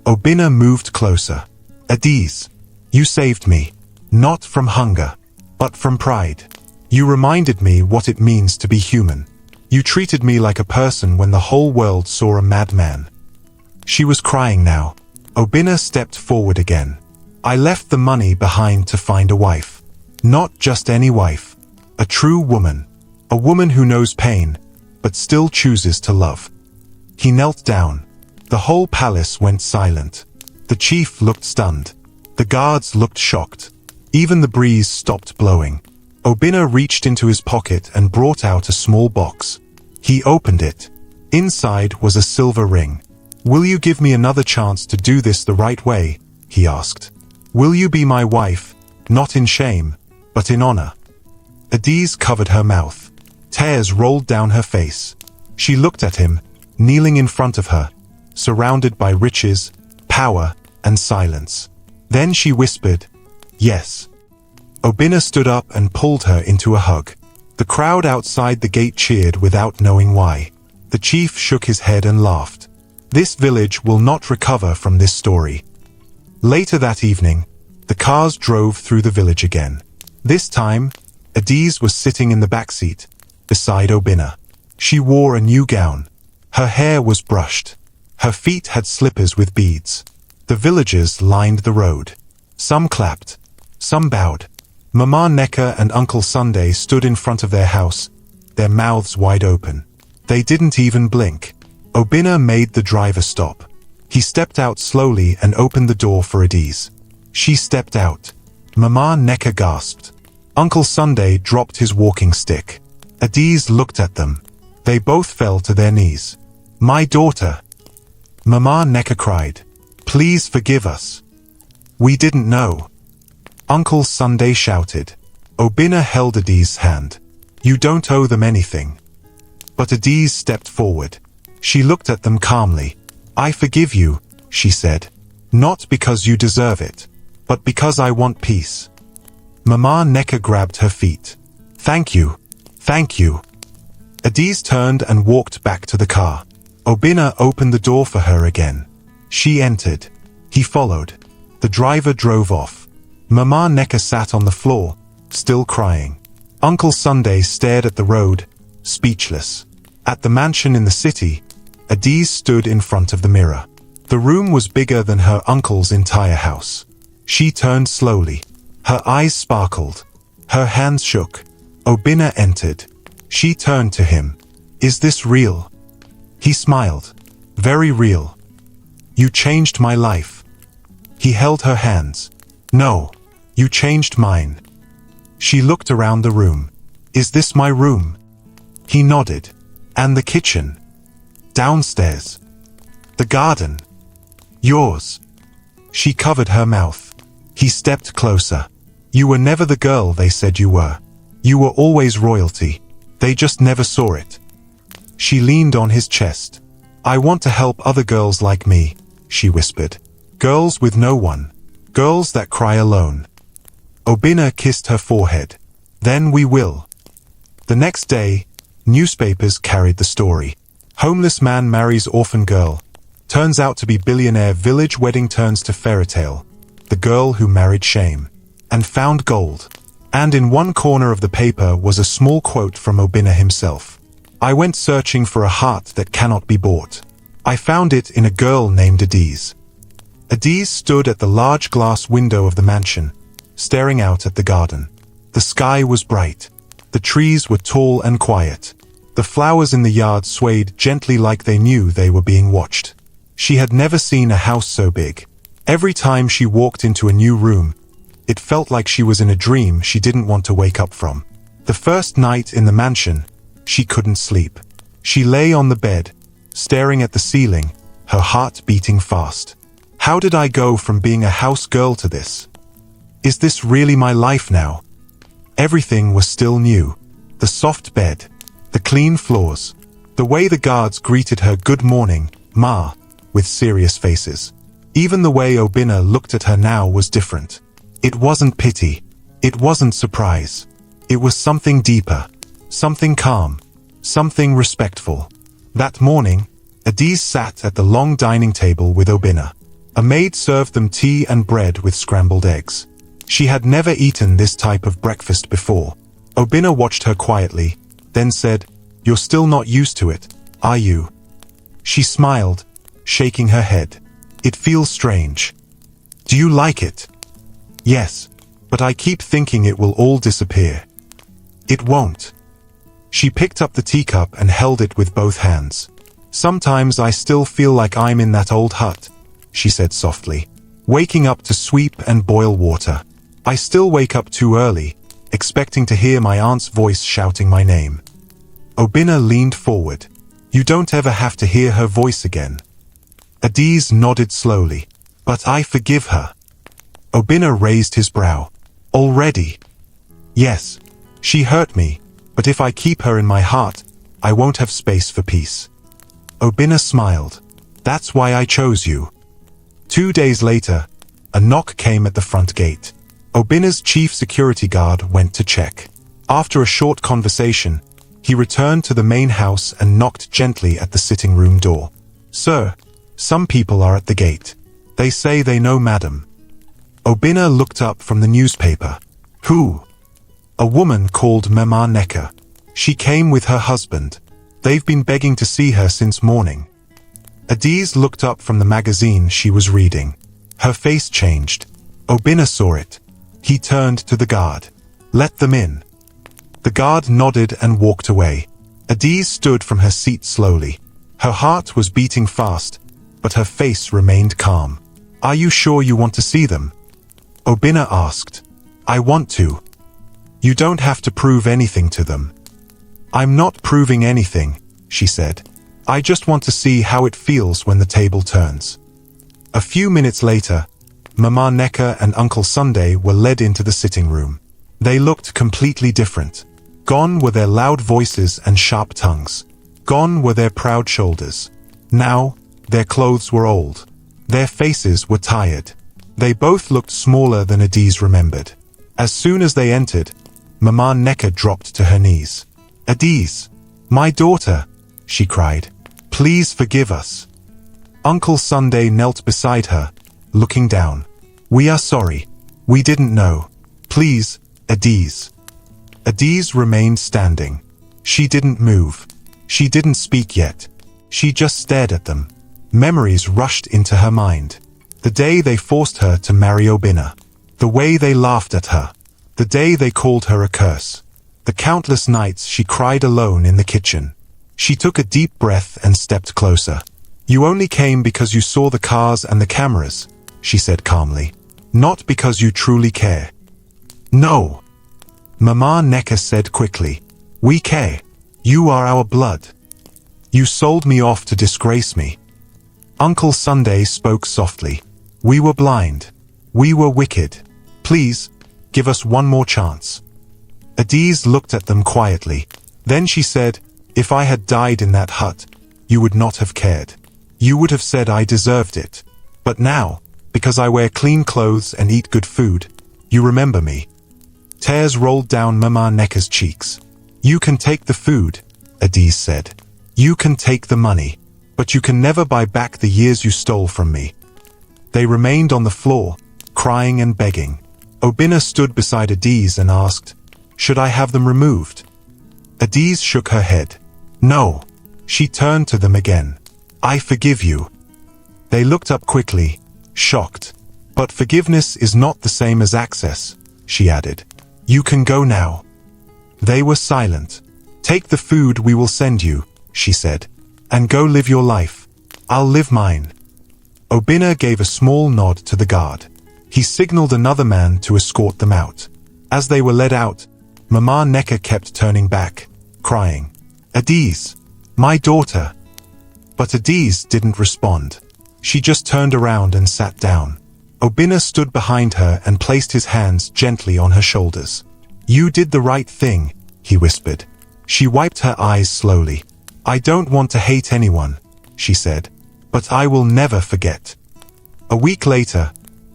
Obinna moved closer. Adiz, you saved me. Not from hunger, but from pride. You reminded me what it means to be human. You treated me like a person when the whole world saw a madman. She was crying now. Obinna stepped forward again. I left the money behind to find a wife. Not just any wife. A true woman. A woman who knows pain, but still chooses to love. He knelt down. The whole palace went silent. The chief looked stunned. The guards looked shocked. Even the breeze stopped blowing. Obinna reached into his pocket and brought out a small box. He opened it. Inside was a silver ring. Will you give me another chance to do this the right way? He asked. Will you be my wife, not in shame, but in honor? Adiz covered her mouth. Tears rolled down her face. She looked at him, kneeling in front of her, surrounded by riches, power, and silence. Then she whispered, yes. Obinna stood up and pulled her into a hug. The crowd outside the gate cheered without knowing why. The chief shook his head and laughed. This village will not recover from this story. Later that evening, the cars drove through the village again. This time, Adiz was sitting in the back seat, beside Obinna. She wore a new gown. Her hair was brushed. Her feet had slippers with beads. The villagers lined the road. Some clapped. Some bowed. Mama Neka and Uncle Sunday stood in front of their house, their mouths wide open. They didn't even blink. Obinna made the driver stop. He stepped out slowly and opened the door for Adiz. She stepped out. Mama Neka gasped. Uncle Sunday dropped his walking stick. Adiz looked at them. They both fell to their knees. My daughter. Mama Neka cried. Please forgive us. We didn't know. Uncle Sunday shouted. Obinna held Adiz's hand. You don't owe them anything. But Adiz stepped forward. She looked at them calmly. I forgive you, she said. Not because you deserve it, but because I want peace. Mama Neka grabbed her feet. Thank you. Thank you. Adiz turned and walked back to the car. Obinna opened the door for her again. She entered. He followed. The driver drove off. Mama Neka sat on the floor, still crying. Uncle Sunday stared at the road, speechless. At the mansion in the city, Adiz stood in front of the mirror. The room was bigger than her uncle's entire house. She turned slowly. Her eyes sparkled. Her hands shook. Obinna entered. She turned to him. Is this real? He smiled. Very real. You changed my life. He held her hands. No, you changed mine. She looked around the room. Is this my room? He nodded. And the kitchen? Downstairs. The garden? Yours. She covered her mouth. He stepped closer. You were never the girl they said you were. You were always royalty. They just never saw it. She leaned on his chest. I want to help other girls like me, she whispered. Girls with no one. Girls that cry alone. Obinna kissed her forehead. Then we will. The next day, newspapers carried the story. Homeless man marries orphan girl. Turns out to be billionaire. Village wedding turns to fairy tale. The girl who married shame. And found gold. And in one corner of the paper was a small quote from Obinna himself. I went searching for a heart that cannot be bought. I found it in a girl named Adiz. Adiz stood at the large glass window of the mansion, staring out at the garden. The sky was bright. The trees were tall and quiet. The flowers in the yard swayed gently like they knew they were being watched. She had never seen a house so big. Every time she walked into a new room, it felt like she was in a dream she didn't want to wake up from. The first night in the mansion, she couldn't sleep. She lay on the bed, staring at the ceiling, her heart beating fast. How did I go from being a house girl to this? Is this really my life now? Everything was still new. The soft bed, the clean floors, the way the guards greeted her good morning, Ma, with serious faces. Even the way Obinna looked at her now was different. It wasn't pity. It wasn't surprise. It was something deeper, something calm, something respectful. That morning, Adiz sat at the long dining table with Obinna. A maid served them tea and bread with scrambled eggs. She had never eaten this type of breakfast before. Obinna watched her quietly, then said, "You're still not used to it, are you?" She smiled, shaking her head. "It feels strange." "Do you like it?" "Yes, but I keep thinking it will all disappear." "It won't." She picked up the teacup and held it with both hands. "Sometimes I still feel like I'm in that old hut," she said softly, "waking up to sweep and boil water. I still wake up too early, expecting to hear my aunt's voice shouting my name." Obinna leaned forward. "You don't ever have to hear her voice again." Adiz nodded slowly. "But I forgive her." Obinna raised his brow. "Already?" "Yes. She hurt me, but if I keep her in my heart, I won't have space for peace." Obinna smiled. "That's why I chose you." 2 days later, a knock came at the front gate. Obinna's chief security guard went to check. After a short conversation, he returned to the main house and knocked gently at the sitting room door. "Sir, some people are at the gate. They say they know Madam." Obinna looked up from the newspaper. "Who?" "A woman called Mama Necker. She came with her husband. They've been begging to see her since morning." Adiz looked up from the magazine she was reading. Her face changed. Obinna saw it. He turned to the guard. "Let them in." The guard nodded and walked away. Adiz stood from her seat slowly. Her heart was beating fast, but her face remained calm. "Are you sure you want to see them?" Obinna asked. "I want to." "You don't have to prove anything to them." "I'm not proving anything," she said. "I just want to see how it feels when the table turns." A few minutes later, Mama Necker and Uncle Sunday were led into the sitting room. They looked completely different. Gone were their loud voices and sharp tongues. Gone were their proud shoulders. Now, their clothes were old. Their faces were tired. They both looked smaller than Adiz remembered. As soon as they entered, Mama Necker dropped to her knees. "Adiz, my daughter," she cried. "Please forgive us." Uncle Sunday knelt beside her, looking down. "We are sorry. We didn't know. Please, Adiz." Adiz remained standing. She didn't move. She didn't speak yet. She just stared at them. Memories rushed into her mind. The day they forced her to marry Obinna. The way they laughed at her. The day they called her a curse. The countless nights she cried alone in the kitchen. She took a deep breath and stepped closer. "You only came because you saw the cars and the cameras," she said calmly. "Not because you truly care." "No," Mama Necker said quickly. "We care. You are our blood. You sold me off to disgrace me." Uncle Sunday spoke softly. "We were blind. We were wicked. Please, give us one more chance." Adiz looked at them quietly. Then she said, "If I had died in that hut, you would not have cared. You would have said I deserved it. But now, because I wear clean clothes and eat good food, you remember me." Tears rolled down Mama Necker's cheeks. "You can take the food," Adiz said. "You can take the money, but you can never buy back the years you stole from me." They remained on the floor, crying and begging. Obinna stood beside Adiz and asked, "Should I have them removed?" Adiz shook her head. "No." She turned to them again. "I forgive you." They looked up quickly, shocked. "But forgiveness is not the same as access," she added. "You can go now." They were silent. "Take the food we will send you," she said, "and go live your life. I'll live mine." Obinna gave a small nod to the guard. He signaled another man to escort them out. As they were led out, Mama Necker kept turning back, crying, "Adiz, my daughter." But Adiz didn't respond. She just turned around and sat down. Obinna stood behind her and placed his hands gently on her shoulders. "You did the right thing," he whispered. She wiped her eyes slowly. "I don't want to hate anyone," she said, "but I will never forget." A week later,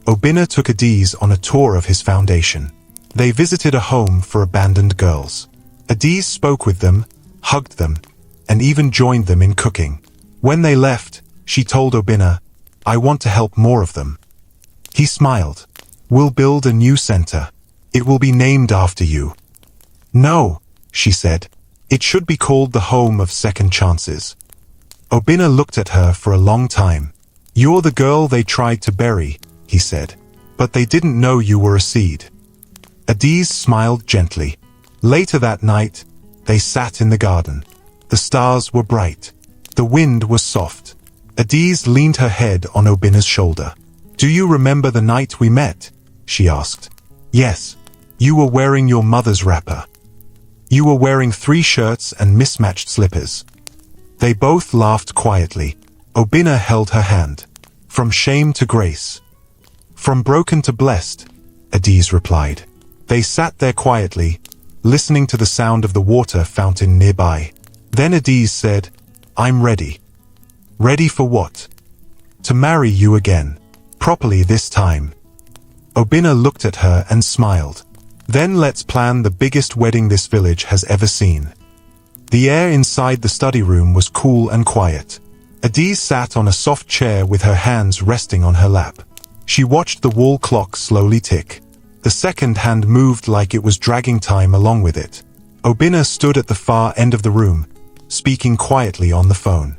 Obinna took Adiz on a tour of his foundation. They visited a home for abandoned girls. Adiz spoke with them, hugged them, and even joined them in cooking. When they left, she told Obinna, "I want to help more of them." He smiled. "We'll build a new center. It will be named after you." "No," she said. "It should be called the Home of Second Chances." Obinna looked at her for a long time. "You're the girl they tried to bury," he said. "But they didn't know you were a seed." Adiz smiled gently. Later that night, they sat in the garden. The stars were bright. The wind was soft. Adiz leaned her head on Obinna's shoulder. "Do you remember the night we met?" she asked. "Yes. You were wearing your mother's wrapper. You were wearing 3 shirts and mismatched slippers." They both laughed quietly. Obinna held her hand. "From shame to grace. From broken to blessed," Adiz replied. They sat there quietly, listening to the sound of the water fountain nearby. Then Adiz said, "I'm ready." "Ready for what?" "To marry you again. Properly this time." Obinna looked at her and smiled. "Then let's plan the biggest wedding this village has ever seen." The air inside the study room was cool and quiet. Adiz sat on a soft chair with her hands resting on her lap. She watched the wall clock slowly tick. The second hand moved like it was dragging time along with it. Obinna stood at the far end of the room, speaking quietly on the phone.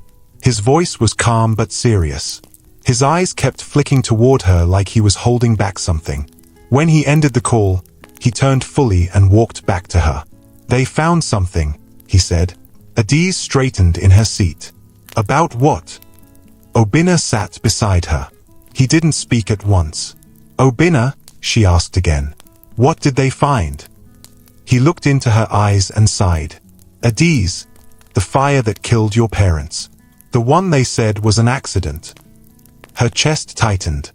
His voice was calm but serious. His eyes kept flicking toward her like he was holding back something. When he ended the call, he turned fully and walked back to her. "They found something," he said. Adiz straightened in her seat. "About what?" Obinna sat beside her. He didn't speak at once. "Obinna," she asked again, "what did they find?" He looked into her eyes and sighed. "Adiz, the fire that killed your parents. The one they said was an accident." Her chest tightened.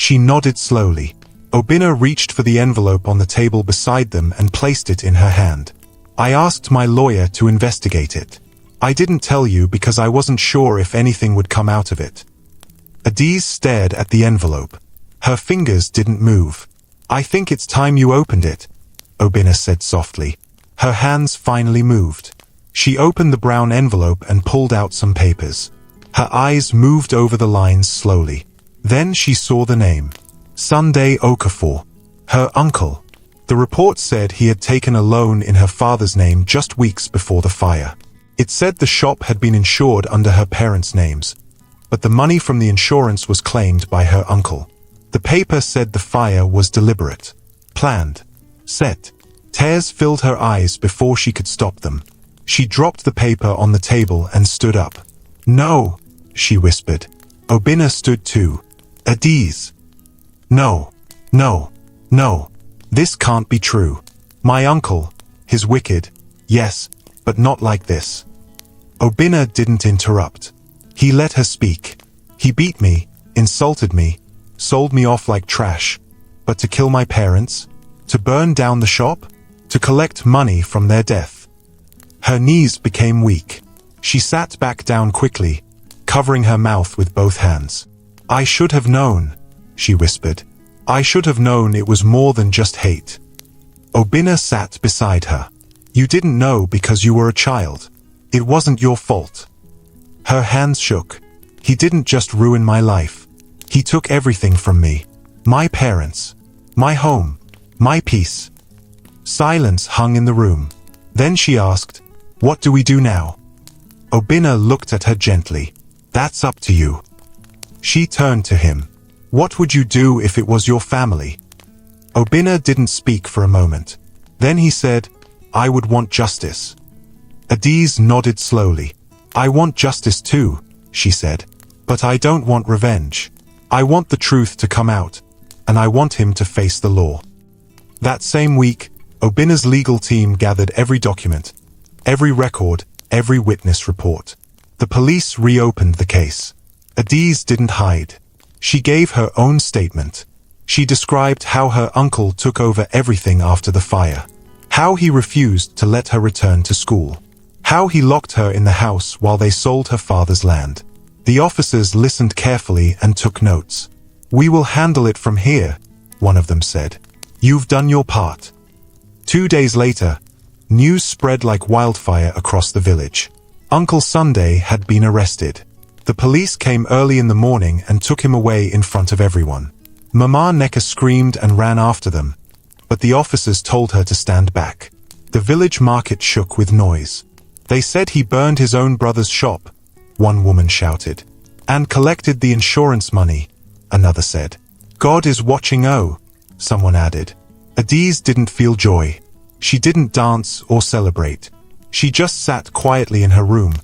She nodded slowly. Obinna reached for the envelope on the table beside them and placed it in her hand. "I asked my lawyer to investigate it. I didn't tell you because I wasn't sure if anything would come out of it." Adiz stared at the envelope. Her fingers didn't move. "I think it's time you opened it," Obinna said softly. Her hands finally moved. She opened the brown envelope and pulled out some papers. Her eyes moved over the lines slowly. Then she saw the name. Sunday Okafor. Her uncle. The report said he had taken a loan in her father's name just weeks before the fire. It said the shop had been insured under her parents' names, but the money from the insurance was claimed by her uncle. The paper said the fire was deliberate, planned, set. Tears filled her eyes before she could stop them. She dropped the paper on the table and stood up. "No," she whispered. Obinna stood too. "Adiz. No, no, no. This can't be true. My uncle, he's wicked, yes, but not like this." Obinna didn't interrupt. He let her speak. "He beat me, insulted me, sold me off like trash. But to kill my parents? To burn down the shop? To collect money from their death?" Her knees became weak. She sat back down quickly, covering her mouth with both hands. "I should have known," she whispered. "I should have known it was more than just hate." Obinna sat beside her. "You didn't know because you were a child. It wasn't your fault." Her hands shook. "He didn't just ruin my life. He took everything from me. My parents. My home. My peace." Silence hung in the room. Then she asked, "What do we do now?" Obinna looked at her gently. "That's up to you." She turned to him. "What would you do if it was your family?" Obinna didn't speak for a moment. Then he said, "I would want justice." Adiz nodded slowly. "I want justice too," she said. "But I don't want revenge. I want the truth to come out, and I want him to face the law." That same week, Obinna's legal team gathered every document, every record, every witness report. The police reopened the case. Adiz didn't hide. She gave her own statement. She described how her uncle took over everything after the fire, how he refused to let her return to school, how he locked her in the house while they sold her father's land. The officers listened carefully and took notes. "We will handle it from here," one of them said. "You've done your part." 2 days later, news spread like wildfire across the village. Uncle Sunday had been arrested. The police came early in the morning and took him away in front of everyone. Mama Neka screamed and ran after them, but the officers told her to stand back. The village market shook with noise. "They said he burned his own brother's shop," one woman shouted. "And collected the insurance money," another said. "God is watching, oh," someone added. Adiz didn't feel joy. She didn't dance or celebrate. She just sat quietly in her room,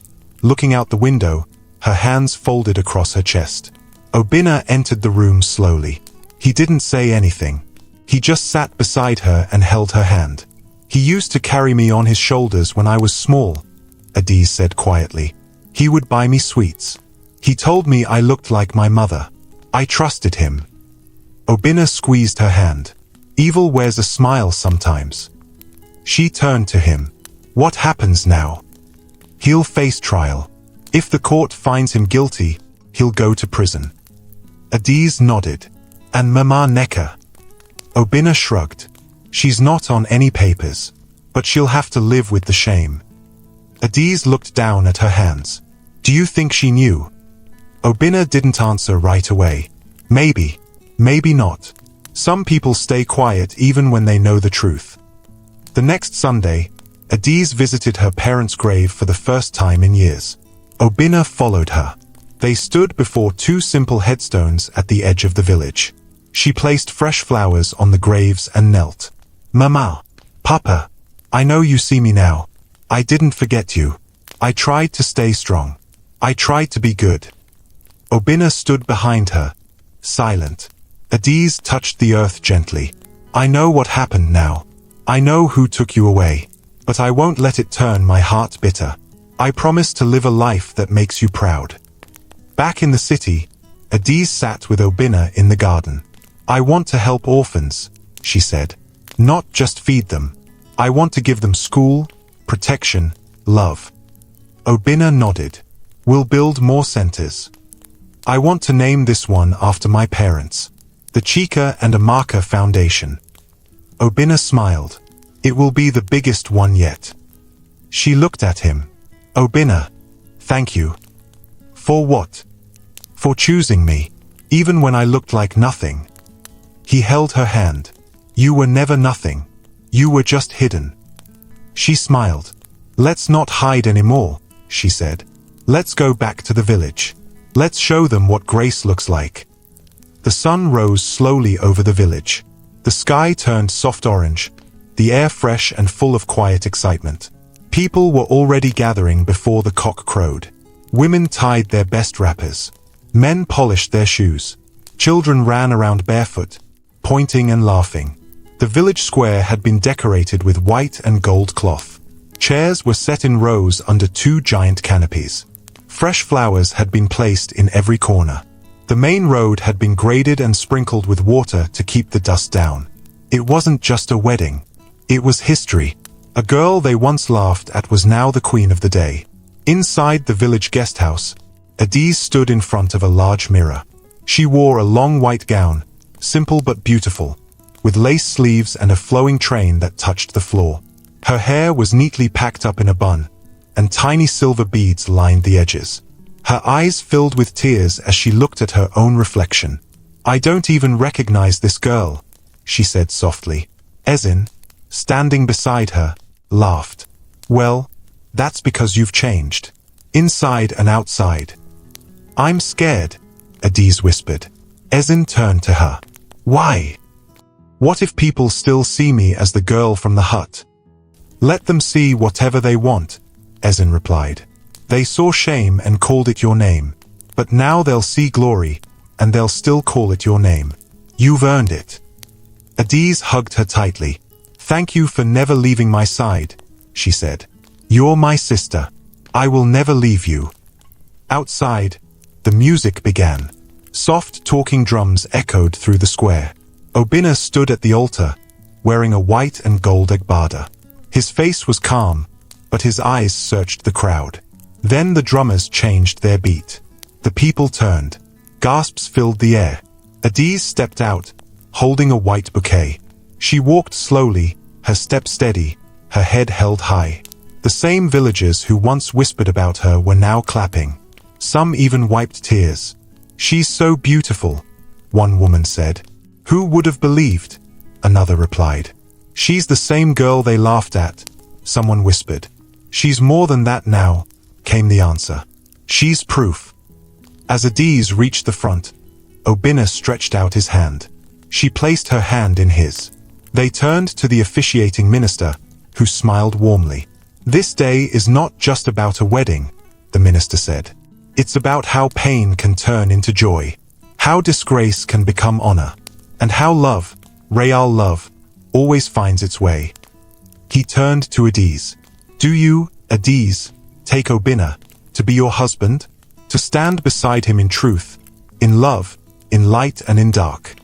looking out the window, her hands folded across her chest. Obinna entered the room slowly. He didn't say anything. He just sat beside her and held her hand. "He used to carry me on his shoulders when I was small," Adiz said quietly. "He would buy me sweets. He told me I looked like my mother. I trusted him." Obinna squeezed her hand. "Evil wears a smile sometimes." She turned to him. "What happens now?" "He'll face trial. If the court finds him guilty, he'll go to prison." Adiz nodded. "And Mama Neka?" Obinna shrugged. "She's not on any papers, but she'll have to live with the shame." Adiz looked down at her hands. "Do you think she knew?" Obinna didn't answer right away. "Maybe. Maybe not. Some people stay quiet even when they know the truth." The next Sunday, Adiz visited her parents' grave for the first time in years. Obinna followed her. They stood before 2 simple headstones at the edge of the village. She placed fresh flowers on the graves and knelt. "Mama, Papa, I know you see me now. I didn't forget you. I tried to stay strong. I tried to be good." Obinna stood behind her, silent. Adiz touched the earth gently. "I know what happened now. I know who took you away. But I won't let it turn my heart bitter. I promise to live a life that makes you proud." Back in the city, Adiz sat with Obinna in the garden. "I want to help orphans," she said. "Not just feed them. I want to give them school, protection, love." Obinna nodded. "We'll build more centers. I want to name this one after my parents. The Chika and Amaka Foundation." Obinna smiled. "It will be the biggest one yet." She looked at him. "Obinna, thank you." "For what?" "For choosing me, even when I looked like nothing." He held her hand. "You were never nothing. You were just hidden." She smiled. "Let's not hide anymore," she said. "Let's go back to the village. Let's show them what grace looks like." The sun rose slowly over the village. The sky turned soft orange, the air fresh and full of quiet excitement. People were already gathering before the cock crowed. Women tied their best wrappers. Men polished their shoes. Children ran around barefoot, pointing and laughing. The village square had been decorated with white and gold cloth. Chairs were set in rows under 2 giant canopies. Fresh flowers had been placed in every corner. The main road had been graded and sprinkled with water to keep the dust down. It wasn't just a wedding. It was history. A girl they once laughed at was now the queen of the day. Inside the village guest house, Adiz stood in front of a large mirror. She wore a long white gown, simple but beautiful, with lace sleeves and a flowing train that touched the floor. Her hair was neatly packed up in a bun, and tiny silver beads lined the edges. Her eyes filled with tears as she looked at her own reflection. "I don't even recognize this girl," she said softly. Ezin, standing beside her, laughed. "Well, that's because you've changed. Inside and outside." "I'm scared," Adiz whispered. Ezin turned to her. "Why? What if people still see me as the girl from the hut?" "Let them see whatever they want," Ezin replied. "They saw shame and called it your name. But now they'll see glory, and they'll still call it your name. You've earned it." Adiz hugged her tightly. "Thank you for never leaving my side," she said. "You're my sister. I will never leave you." Outside, the music began. Soft talking drums echoed through the square. Obinna stood at the altar, wearing a white and gold agbada. His face was calm, but his eyes searched the crowd. Then the drummers changed their beat. The people turned. Gasps filled the air. Adiz stepped out, holding a white bouquet. She walked slowly, her step steady, her head held high. The same villagers who once whispered about her were now clapping. Some even wiped tears. "She's so beautiful," one woman said. "Who would have believed?" another replied. "She's the same girl they laughed at," someone whispered. "She's more than that now," came the answer. "She's proof." As Adiz reached the front, Obinna stretched out his hand. She placed her hand in his. They turned to the officiating minister, who smiled warmly. "This day is not just about a wedding," the minister said. "It's about how pain can turn into joy, how disgrace can become honor, and how love, real love, always finds its way." He turned to Adiz. "Do you, Adiz, take Obinna to be your husband? To stand beside him in truth, in love, in light and in dark?"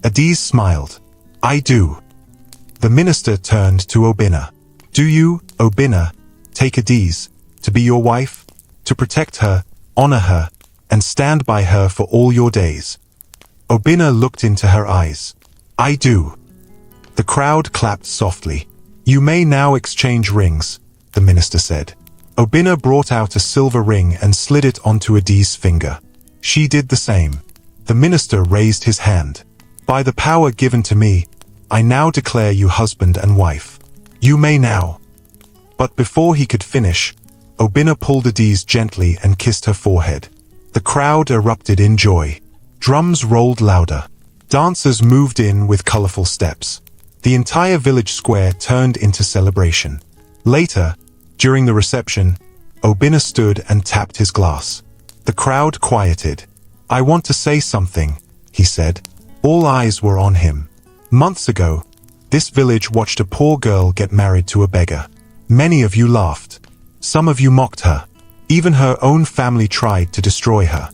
Adiz smiled. "I do." The minister turned to Obinna. "Do you, Obinna, take Adiz to be your wife? To protect her, honor her, and stand by her for all your days?" Obinna looked into her eyes. "I do." The crowd clapped softly. "You may now exchange rings," the minister said. Obinna brought out a silver ring and slid it onto Adiz's finger. She did the same. The minister raised his hand. "By the power given to me, I now declare you husband and wife. You may now." But before he could finish, Obinna pulled Adiz gently and kissed her forehead. The crowd erupted in joy. Drums rolled louder. Dancers moved in with colorful steps. The entire village square turned into celebration. Later, during the reception, Obinna stood and tapped his glass. The crowd quieted. "I want to say something," he said. All eyes were on him. "Months ago, this village watched a poor girl get married to a beggar. Many of you laughed. Some of you mocked her. Even her own family tried to destroy her."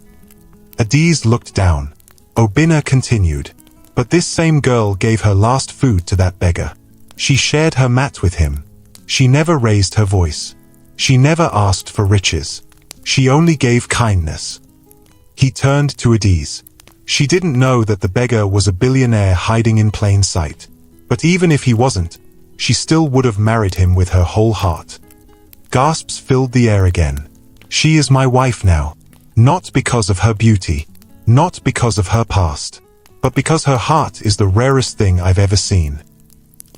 Adiz looked down. Obinna continued. "But this same girl gave her last food to that beggar. She shared her mat with him. She never raised her voice. She never asked for riches. She only gave kindness." He turned to Adiz. She didn't know that the beggar was a billionaire hiding in plain sight. But even if he wasn't, she still would have married him with her whole heart. Gasps filled the air again. "She is my wife now. Not because of her beauty, not because of her past, but because her heart is the rarest thing I've ever seen."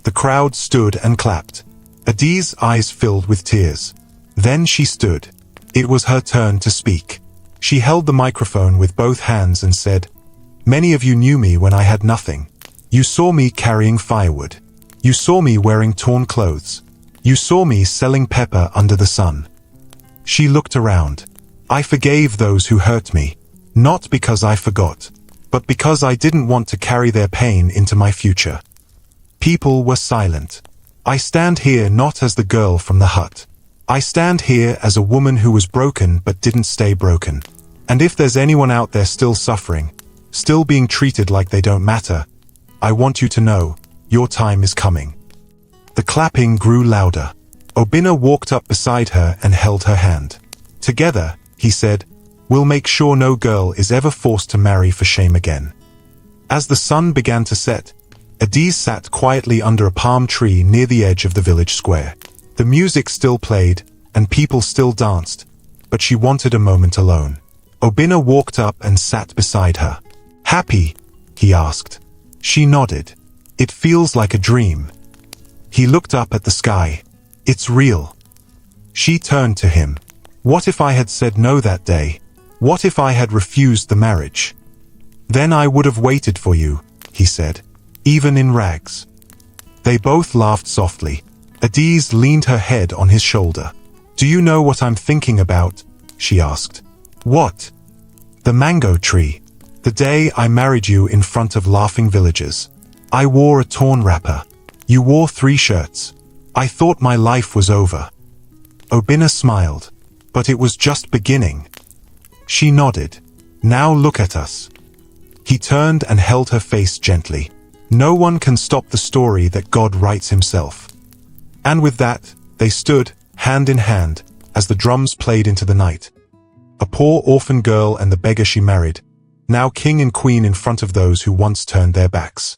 The crowd stood and clapped. Adiz's eyes filled with tears. Then she stood. It was her turn to speak. She held the microphone with both hands and said, "Many of you knew me when I had nothing. You saw me carrying firewood. You saw me wearing torn clothes. You saw me selling pepper under the sun." She looked around. "I forgave those who hurt me, not because I forgot, but because I didn't want to carry their pain into my future." People were silent. "I stand here not as the girl from the hut. I stand here as a woman who was broken but didn't stay broken. And if there's anyone out there still suffering, still being treated like they don't matter, I want you to know, your time is coming." The clapping grew louder. Obinna walked up beside her and held her hand. Together, he said, "We'll make sure no girl is ever forced to marry for shame again." As the sun began to set, Adiz sat quietly under a palm tree near the edge of the village square. The music still played, and people still danced, but she wanted a moment alone. Obinna walked up and sat beside her. "Happy?" he asked. She nodded. "It feels like a dream." He looked up at the sky. "It's real." She turned to him. "What if I had said no that day? What if I had refused the marriage?" "Then I would have waited for you," he said, "even in rags." They both laughed softly. Adiz leaned her head on his shoulder. "Do you know what I'm thinking about?" she asked. "What?" "The mango tree. The day I married you in front of laughing villagers. I wore a torn wrapper. You wore 3 shirts. I thought my life was over." Obinna smiled. "But it was just beginning." She nodded. "Now look at us." He turned and held her face gently. "No one can stop the story that God writes himself." And with that, they stood, hand in hand, as the drums played into the night. A poor orphan girl and the beggar she married, now king and queen in front of those who once turned their backs.